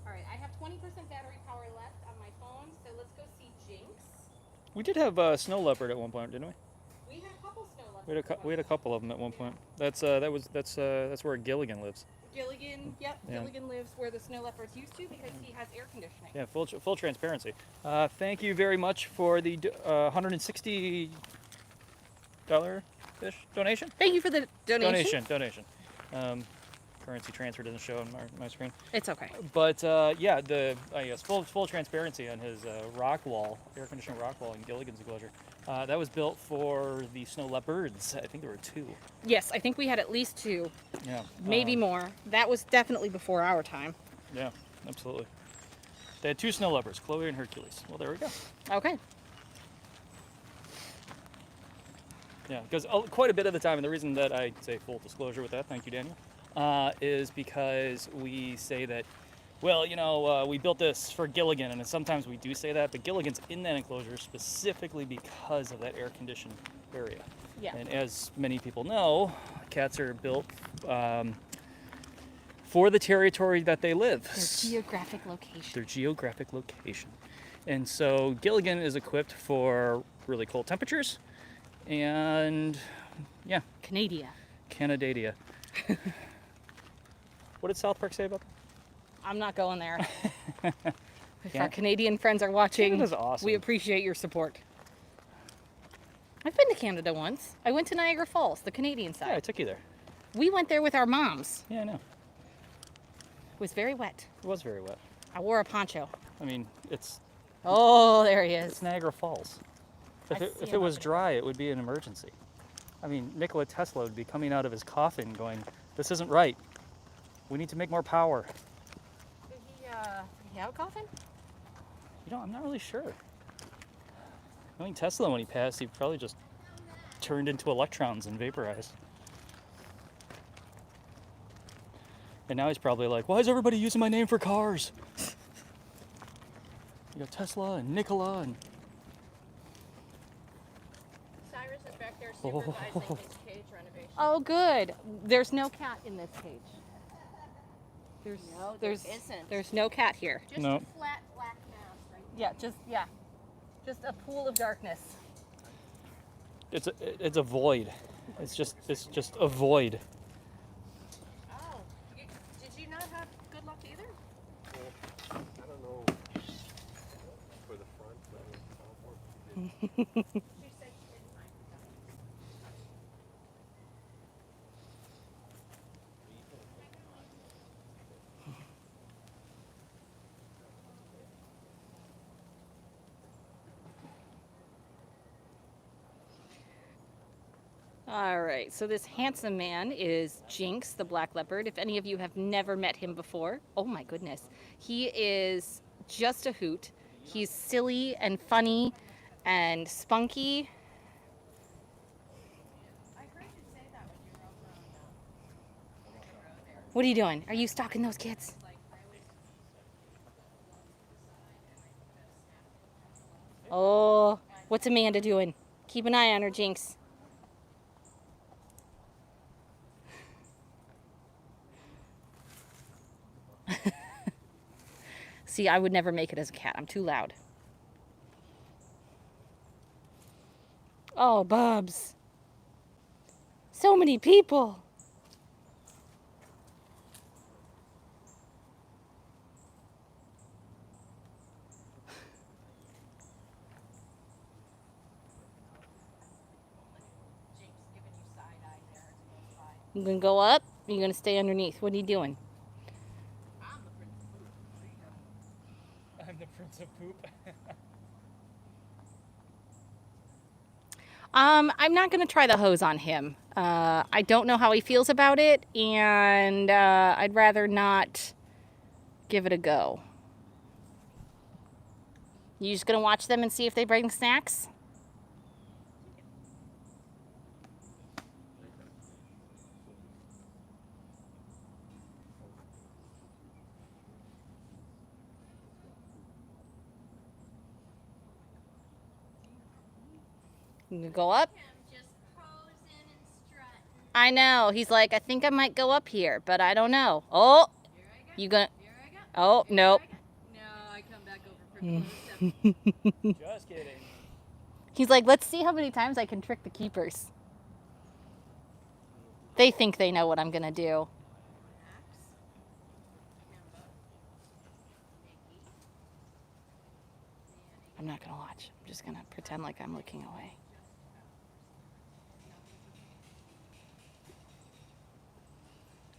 All right, I have 20% battery power left on my phone, so let's go see Jinx. We did have a snow leopard at one point, didn't we? We had a couple snow leopards. We had a couple of them at one point. That's where Gilligan lives. Gilligan, yep. Yeah. Gilligan lives where the snow leopards used to because he has air conditioning. Yeah, full transparency. Thank you very much for the $160 ish donation. Thank you for the donation. Donation. Currency transfer doesn't show on my screen. It's okay. But yeah, I guess full transparency on his rock wall, air conditioning rock wall in Gilligan's enclosure. That was built for the snow leopards. I think there were 2. Yes, I think we had at least 2. Yeah. Maybe more. That was definitely before our time. Yeah, absolutely. They had 2 snow leopards, Chloe and Hercules. Well, there we go. Okay. Yeah, because quite a bit of the time, and the reason that I say full disclosure with that, thank you, Daniel, is because we say that, well, we built this for Gilligan, and sometimes we do say that, but Gilligan's in that enclosure specifically because of that air-conditioned area. Yeah. And as many people know, cats are built for the territory that they live. Their geographic location. Their geographic location. And so Gilligan is equipped for really cold temperatures and, yeah. Canada. What did South Park say about that? I'm not going there. If our Canadian friends are watching, Canada's awesome. we appreciate your support. I've been to Canada once. I went to Niagara Falls, the Canadian side. Yeah, I took you there. We went there with our moms. Yeah, I know. It was very wet. It was very wet. I wore a poncho. I mean, it's Oh, there he is. Niagara Falls. I If see it him was up there. dry, it would be an emergency. I mean, Nikola Tesla would be coming out of his coffin going, this isn't right. We need to make more power. Did he have a coffin? I'm not really sure. Knowing Tesla, when he passed, he probably just turned into electrons and vaporized. And now he's probably like, why is everybody using my name for cars? You got Tesla and Nikola and... Cyrus is back there supervising his cage renovation. Oh, good. There's no cat in this cage. No, there isn't. There's no cat here. Just No. a flat black mass right Just a pool of darkness. It's a void. It's just a void. Oh, did you not have good luck either? I don't know for the front, but She said she didn't mind. All right, so this handsome man is Jinx, the black leopard. If any of you have never met him before, oh my goodness. He is just a hoot. He's silly and funny and spunky. I heard you say that when you were over on the road there. What are you doing? Are you stalking those kids? Oh, what's Amanda doing? Keep an eye on her, Jinx. See, I would never make it as a cat. I'm too loud. Oh, Bubs. So many people. Jake's giving you side eye there as he goes by. You gonna go up? Or you gonna stay underneath? What are you doing? I'm the prince of food. I'm the Prince of Poop. I'm not gonna try the hose on him. I don't know how he feels about it, and I'd rather not give it a go. You just gonna watch them and see if they bring snacks? You gonna go up? I'm just posing and strutting. I know. He's like, I think I might go up here, but I don't know. Oh, Here I go. you gonna? Here I go. Oh, nope. No, I come back over for close up. Just kidding. He's like, let's see how many times I can trick the keepers. They think they know what I'm gonna do. I'm not gonna watch. I'm just gonna pretend like I'm looking away.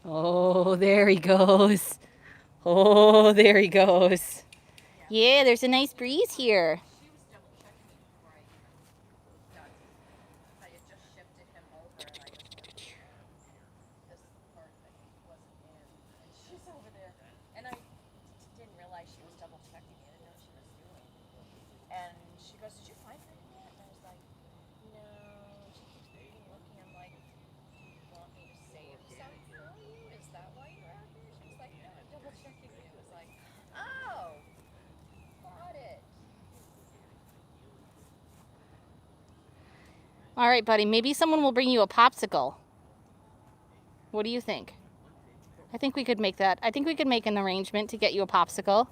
Oh, there he goes. Oh, there he goes. Yeah, there's a nice breeze here. She was double checking me before I even got I had just shifted him over and I was like, this part that he wasn't in. And she's over there. And I didn't realize she was double checking All right, buddy. Maybe someone will bring you a popsicle. What do you think? I think we could make that. I think we could make an arrangement to get you a popsicle.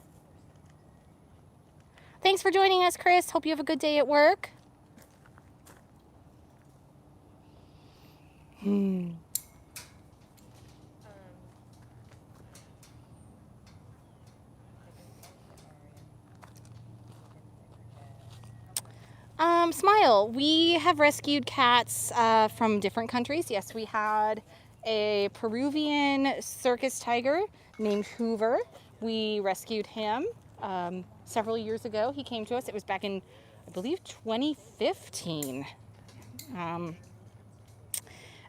Thanks for joining us, Chris. Hope you have a good day at work. Smile. We have rescued cats from different countries. Yes, we had a Peruvian circus tiger named Hoover. We rescued him several years ago. He came to us. It was back in, I believe, 2015.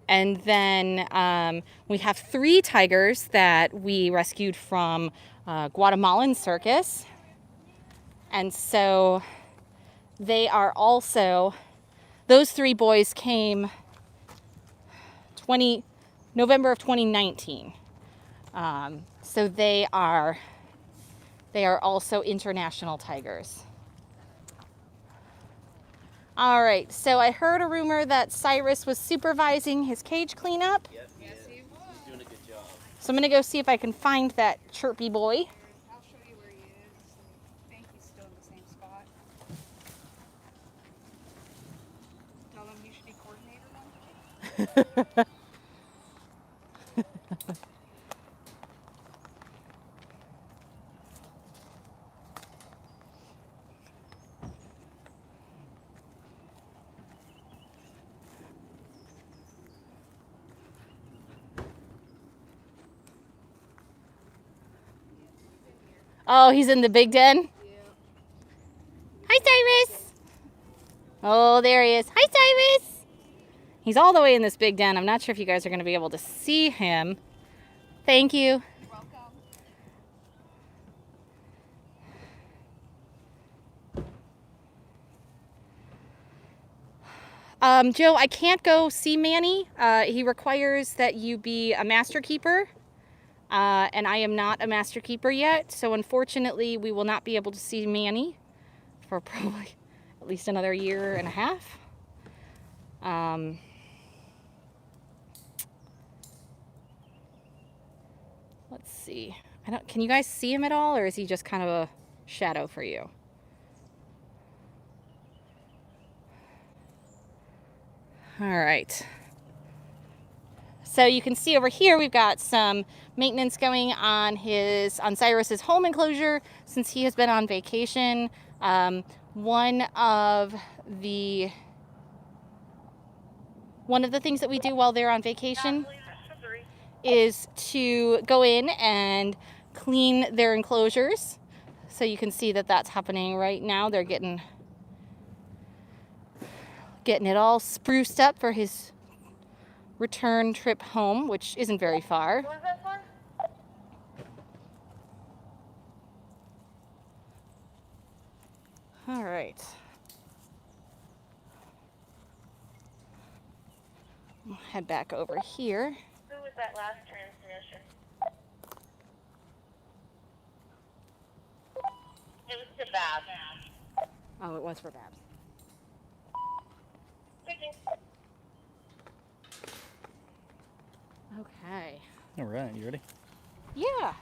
And then we have 3 tigers that we rescued from Guatemalan circus. And so they are also, those 3 boys came November of 2019. So they are also international tigers. All right, so I heard a rumor that Cyrus was supervising his cage cleanup. Yes, he is. He's doing a good job. So I'm gonna go see if I can find that chirpy boy. I'll show you where he is. I think he's still in the same spot. Tell him you should be coordinator now. Oh, he's in the big den? Yeah. Hi, Cyrus. Oh, there he is. Hi, Cyrus. He's all the way in this big den. I'm not sure if you guys are going to be able to see him. Thank you. Welcome. Joe, I can't go see Manny. He requires that you be a master keeper. And I am not a master keeper yet, so unfortunately we will not be able to see Manny for probably at least another year and a half. Let's see. Can you guys see him at all, or is he just kind of a shadow for you? All right. So you can see over here we've got some maintenance going on Cyrus's home enclosure since he has been on vacation. One of the things that we do while they're on vacation is to go in and clean their enclosures. So you can see that that's happening right now. They're getting it all spruced up for his return trip home, which isn't very far. All right. We'll head back over here. Who was that last transmission? It was to Babs. Oh, it was for Babs. Okay. All right, you ready? Yeah.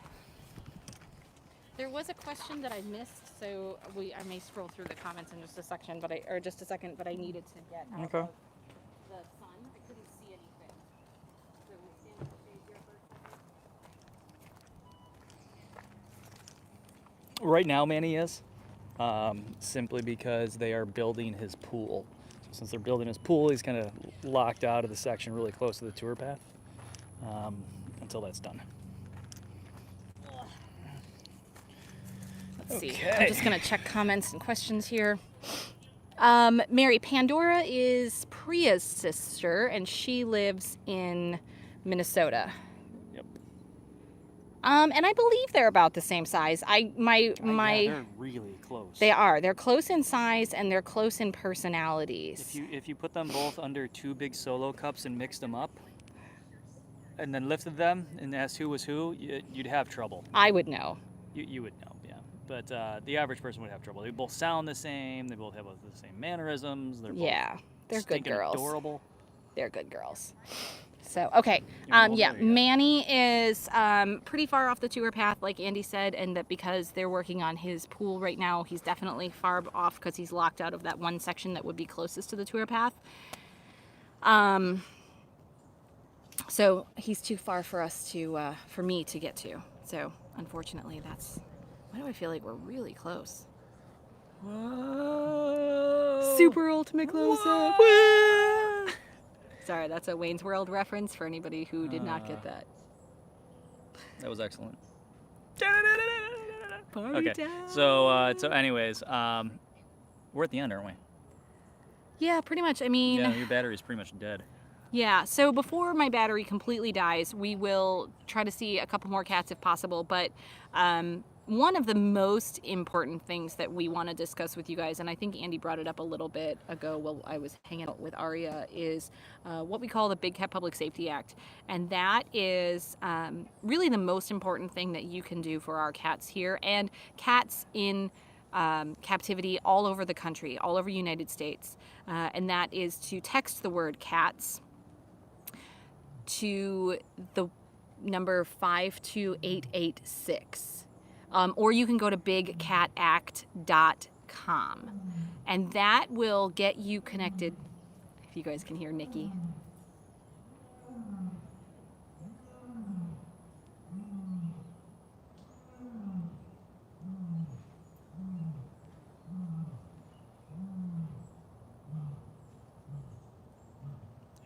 There was a question that I missed, so I may scroll through the comments in just a second, but I needed to get out Okay. of the sun. I couldn't see anything. So we'll stand in the shade here for a second. Right now, Manny is simply because they are building his pool. So since they're building his pool, he's kind of locked out of the section really close to the tour path until that's done. Let's see. Okay. I'm just going to check comments and questions here. Mary, Pandora is Priya's sister, and she lives in Minnesota. Yep. And I believe they're about the same size. Yeah, they're really close. They are. They're close in size and they're close in personalities. If you put them both under 2 big solo cups and mixed them up, and then lifted them and asked who was who, you'd have trouble. I would know. You would know, yeah. But the average person would have trouble. They both sound the same. They both have the same mannerisms. They're both, Yeah. They're good stinking girls. adorable. They're good girls. So, okay. You're one Yeah, more, yeah. Manny is pretty far off the tour path, like Andy said, and that because they're working on his pool right now, he's definitely far off because he's locked out of that one section that would be closest to the tour path. So he's too far for us to, for me to get to. So, unfortunately, that's... Why do I feel like we're really close? Whoa. Super ultimate close-up. Sorry, that's a Wayne's World reference for anybody who did not get that. That was excellent. Party Okay, time. so anyways, we're at the end, aren't we? Yeah, pretty much. I mean, Yeah, your battery's pretty much dead. yeah. So before my battery completely dies, we will try to see a couple more cats if possible. But one of the most important things that we want to discuss with you guys, and I think Andy brought it up a little bit ago while I was hanging out with Aria, is what we call the Big Cat Public Safety Act. And that is really the most important thing that you can do for our cats here and cats in captivity all over the country, all over United States. And that is to text the word cats to the number 52886. Or you can go to bigcatact.com. And that will get you connected. If you guys can hear Nikki.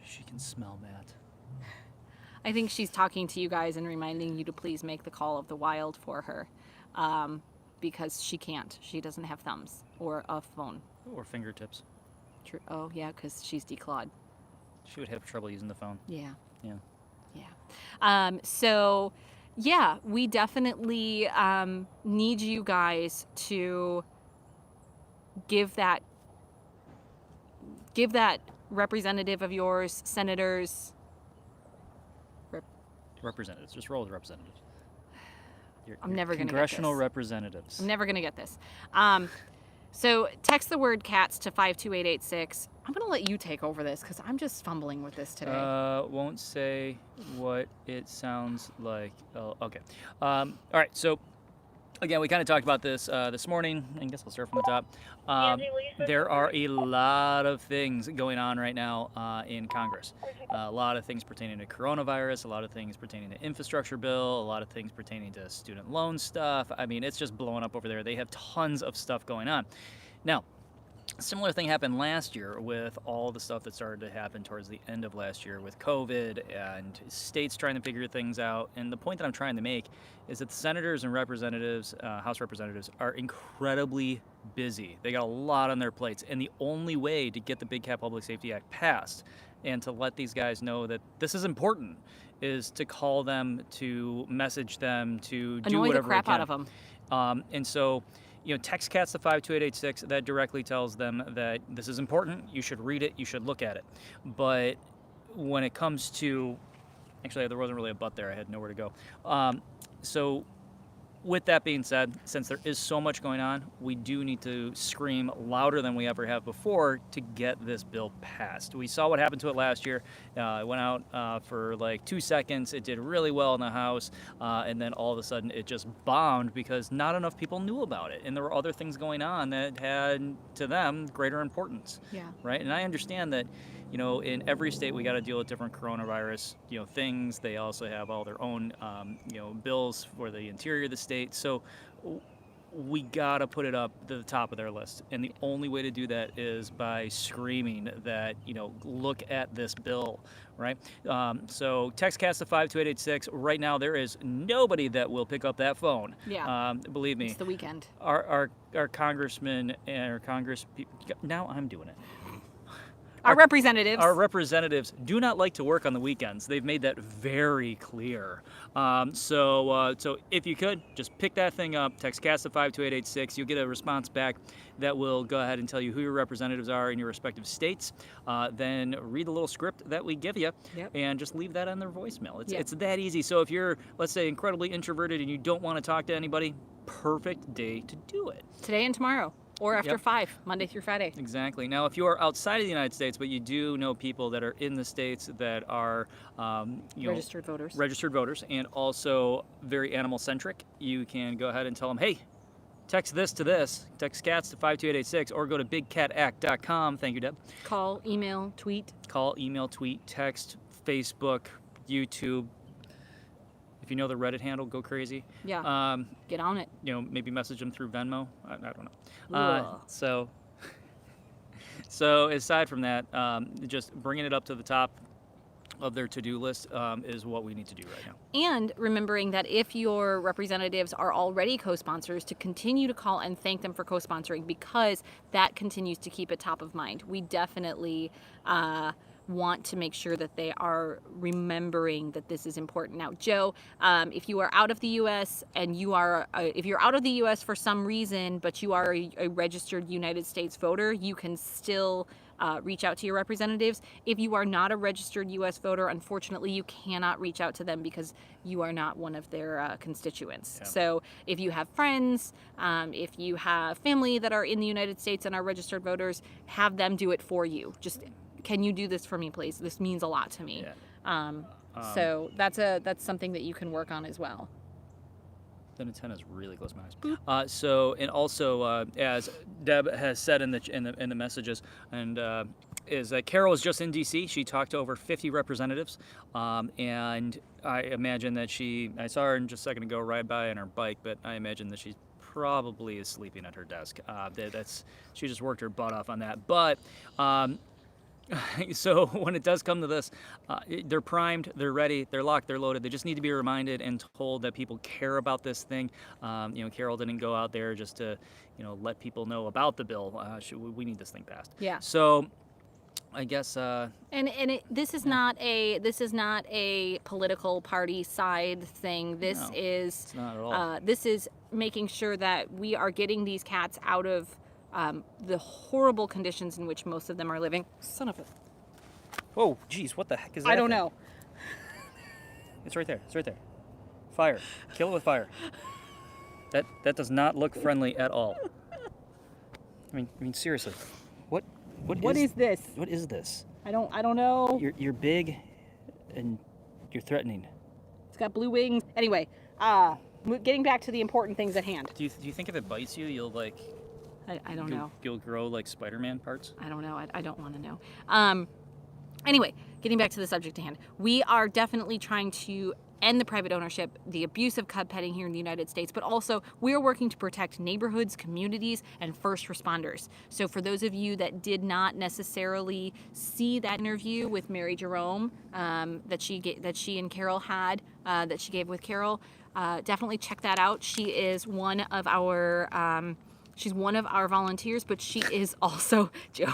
She can smell Matt. I think she's talking to you guys and reminding you to please make the call of the wild for her. Because she can't. She doesn't have thumbs or a phone. Or fingertips. True. Oh, yeah, because she's declawed. She would have trouble using the phone. Yeah. Yeah. Yeah. So, yeah, we definitely need you guys to give that representative of yours, senators. Representatives. Just roll with representatives. I'm never going to get Congressional this. representatives. I'm never going to get this. So text the word cats to 52886. I'm going to let you take over this because I'm just fumbling with this today. Won't say what it sounds like. Oh, okay. All right. So, again, we kind of talked about this this morning. I guess I'll start from the top. Andy, will you switch There the are word? a lot of things going on right now in Congress. A lot of things pertaining to coronavirus, a lot of things pertaining to infrastructure bill, a lot of things pertaining to student loan stuff. I mean, it's just blowing up over there. They have tons of stuff going on. Now, a similar thing happened last year with all the stuff that started to happen towards the end of last year with COVID and states trying to figure things out. And the point that I'm trying to make is that the senators and representatives, House representatives, are incredibly busy. They got a lot on their plates. And the only way to get the Big Cat Public Safety Act passed and to let these guys know that this is important is to call them, to message them, to do Annoy whatever the crap they can. out of them. And so, you know, text cats to 52886. That directly tells them that this is important. You should read it. You should look at it. But when it comes to, actually, there wasn't really a but there. I had nowhere to go. So, with that being said, since there is so much going on, we do need to scream louder than we ever have before to get this bill passed. We saw what happened to it last year. It went out for like 2 seconds. It did really well in the House, and then all of a sudden it just bombed because not enough people knew about it. And there were other things going on that had, to them, greater importance. Yeah. Right? And I understand that, you know, in every state we got to deal with different coronavirus, you know, things. They also have all their own, you know, bills for the interior of the state. So we got to put it up to the top of their list. And the only way to do that is by screaming that, you know, look at this bill, right? So text cast to 52886. Right now there is nobody that will pick up that phone. Yeah. Believe me. It's the weekend. Our congressmen and our congress people, now I'm doing it. Our representatives. Our representatives do not like to work on the weekends. They've made that very clear. So if you could, just pick that thing up, text CAST to 52886. You'll get a response back that will go ahead and tell you who your representatives are in your respective states. Then read the little script that we give you, and just leave that on their voicemail. It's that easy. So if you're, let's say, incredibly introverted and you don't want to talk to anybody, perfect day to do it. Today and tomorrow. Or after Yep. 5, Monday through Friday. Exactly. Now, if you are outside of the United States, but you do know people that are in the states that are, Registered voters. registered voters, and also very animal centric, you can go ahead and tell them, hey, text this to this, text cats to 52886, or go to bigcatact.com. Thank you, Deb. Call, email, tweet. Call, email, tweet, text, Facebook, YouTube. If you know the Reddit handle, go crazy. Yeah. Get on it. Maybe message them through Venmo. I don't know. Ugh. So aside from that, just bringing it up to the top of their to-do list is what we need to do right now. And remembering that if your representatives are already co-sponsors, to continue to call and thank them for co-sponsoring, because that continues to keep it top of mind. We definitely want to make sure that they are remembering that this is important. Now, Joe, if you are out of the U.S. and if you're out of the U.S. for some reason, but you are a registered United States voter, you can still reach out to your representatives. If you are not a registered U.S. voter, unfortunately, you cannot reach out to them because you are not one of their constituents. Yeah. So if you have friends, if you have family that are in the United States and are registered voters, have them do it for you. Just, can you do this for me, please? This means a lot to me. Yeah. So that's something that you can work on as well. The antenna is really close to my eyes. As Deb has said in the messages, and is that Carol is just in D.C. She talked to over 50 representatives, and I imagine that I saw her just a second ago ride by on her bike, but I imagine that she probably is sleeping at her desk. She just worked her butt off on that, but. So when it does come to this, they're primed, they're ready, they're locked, they're loaded. They just need to be reminded and told that people care about this thing. Carol didn't go out there just to, let people know about the bill. We need this thing passed. Yeah. So, I guess. This is not a political party side thing. This No, is. It's not at all. This is making sure that we are getting these cats out of the horrible conditions in which most of them are living. Son of a... Oh, geez, what the heck is that? I don't thing? know. It's right there. It's right there. Fire. Kill it with fire. That does not look friendly at all. I mean seriously. What is this? What is this? I don't know. You're big and you're threatening. It's got blue wings. Anyway, getting back to the important things at hand. Do you think if it bites you, you'll I don't know. You'll grow like Spider-Man parts? I don't know. I don't want to know. Anyway, getting back to the subject at hand. We are definitely trying to end the private ownership, the abuse of cub petting here in the United States, but also we are working to protect neighborhoods, communities, and first responders. So for those of you that did not necessarily see that interview with Mary Jerome that she and Carol had, that she gave with Carol, definitely check that out. She is one of our volunteers, but she is also Joe.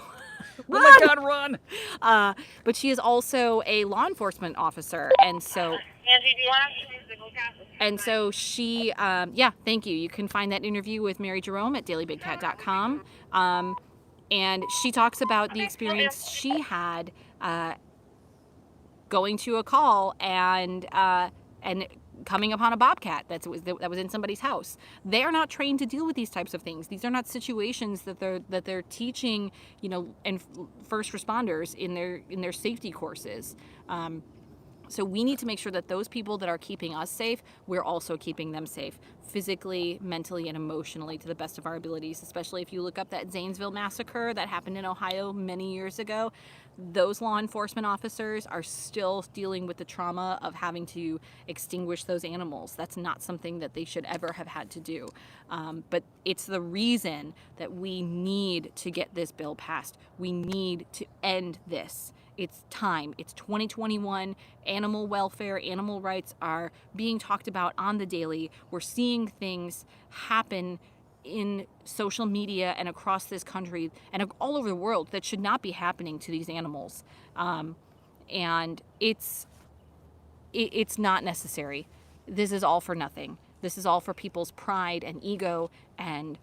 Oh my God, run! But she is also a law enforcement officer, and so. Angie, do you want to use the go-cat? And so she, thank you. You can find that interview with Mary Jerome at dailybigcat.com. And she talks about the experience she had going to a call and coming upon a bobcat that was in somebody's house. They are not trained to deal with these types of things. These are not situations that they're teaching, and first responders in their safety courses. So we need to make sure that those people that are keeping us safe, we're also keeping them safe, physically, mentally, and emotionally to the best of our abilities, especially if you look up that Zanesville massacre that happened in Ohio many years ago. Those law enforcement officers are still dealing with the trauma of having to extinguish those animals. That's not something that they should ever have had to do. But it's the reason that we need to get this bill passed. We need to end this. It's time. It's 2021. Animal welfare, animal rights are being talked about on the daily. We're seeing things happen in social media and across this country and all over the world that should not be happening to these animals. And it's not necessary. This is all for nothing. This is all for people's pride and ego and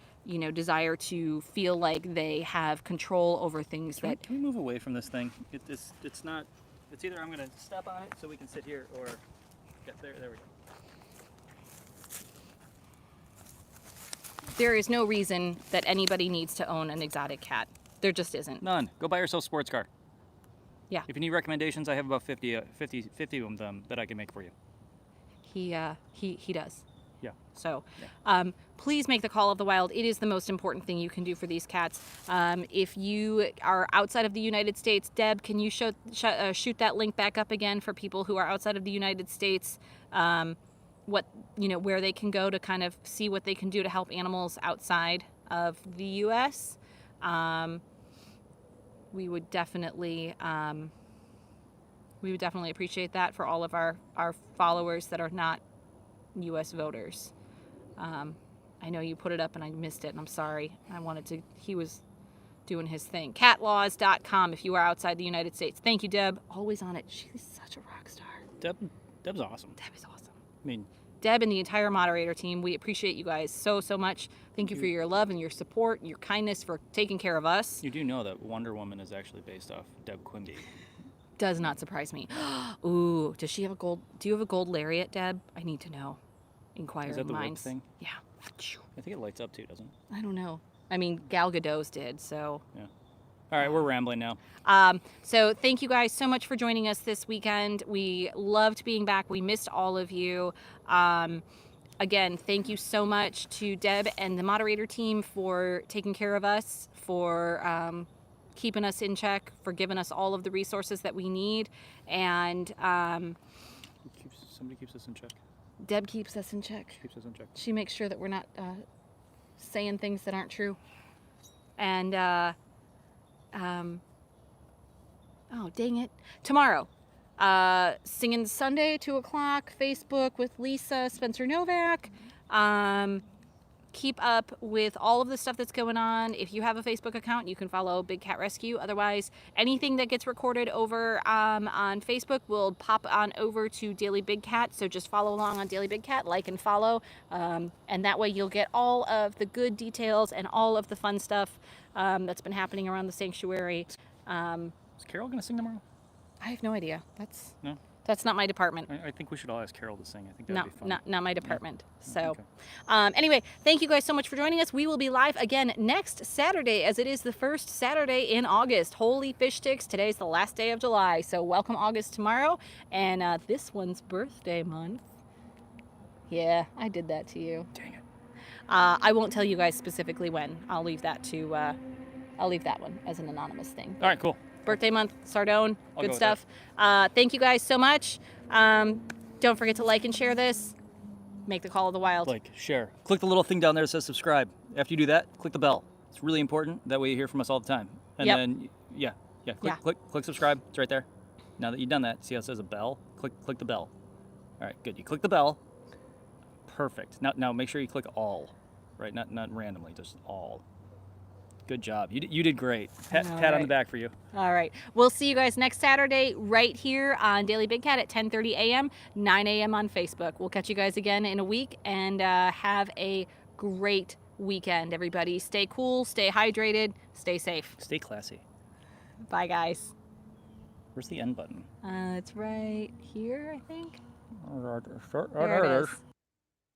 desire to feel like they have control over things. Can we move away from this thing? It's not. It's either I'm gonna step on it so we can sit here, or there we go. There is no reason that anybody needs to own an exotic cat. There just isn't. None. Go buy yourself a sports car. Yeah. If you need recommendations, I have about 50 of them that I can make for you. He does. Yeah. So, please make the call of the wild. It is the most important thing you can do for these cats. If you are outside of the United States, Deb, can you shoot that link back up again for people who are outside of the United States? Where they can go to kind of see what they can do to help animals outside of the U.S. We would definitely appreciate that for all of our followers that are not U.S. voters. I know you put it up and I missed it, and I'm sorry. He was doing his thing. Catlaws.com if you are outside the United States. Thank you, Deb. Always on it. She's such a rock star. Deb's awesome. Deb is awesome. I mean, Deb and the entire moderator team, we appreciate you guys so much. Thank you for your love and your support, your kindness, for taking care of us. you do know that Wonder Woman is actually based off Deb Quimby. Does not surprise me. Ooh, does she have a gold? Do you have a gold lariat, Deb? I need to know. Inquiring Is that the whip minds. thing? Yeah. I think it lights up too, doesn't it? I don't know. I mean, Gal Gadot's did, so. Yeah. All right, we're rambling now. So thank you guys so much for joining us this weekend. We loved being back. We missed all of you. Again, thank you so much to Deb and the moderator team for taking care of us, for keeping us in check, for giving us all of the resources that we need. And Somebody keeps us in check. Deb keeps us in check. Keeps us in check. She makes sure that we're not saying things that aren't true. And oh, dang it. Tomorrow, Singing Sunday, 2 o'clock, Facebook with Lisa Spencer Novak. Keep up with all of the stuff that's going on. If you have a Facebook account, you can follow Big Cat Rescue. Otherwise, anything that gets recorded over on Facebook will pop on over to Daily Big Cat. So just follow along on Daily Big Cat, like and follow. And that way you'll get all of the good details and all of the fun stuff that's been happening around the sanctuary. Is Carol going to sing tomorrow? I have no idea. No? That's not my department. I think we should all ask Carol to sing. I think that would be fun. Not my department. Yeah. So, Okay. anyway, thank you guys so much for joining us. We will be live again next Saturday, as it is the first Saturday in August. Holy fish sticks! Today's the last day of July, so welcome August tomorrow, and this one's birthday month. Yeah, I did that to you. Dang it. I won't tell you guys specifically when. I'll leave that one as an anonymous thing. All right, cool. Birthday month, Sardone, I'll good go with stuff. Thank you guys so much. Don't forget to like and share this. Make the call of the wild. Like, share. Click the little thing down there that says subscribe. After you do that, click the bell. It's really important. That way you hear from us all the time. And Yep. then, click subscribe. It's right there. Now that you've done that, see how it says a bell? Click the bell. All right, good. You click the bell. Perfect. Now make sure you click all, right? Not randomly, just all. Good job. You did great. Pat on the back for you. All right. We'll see you guys next Saturday right here on Daily Big Cat at 10:30 a.m., 9 a.m. on Facebook. We'll catch you guys again in a week, and have a great weekend, everybody. Stay cool, stay hydrated, stay safe. Stay classy. Bye, guys. Where's the end button? It's right here, I think. There There it is.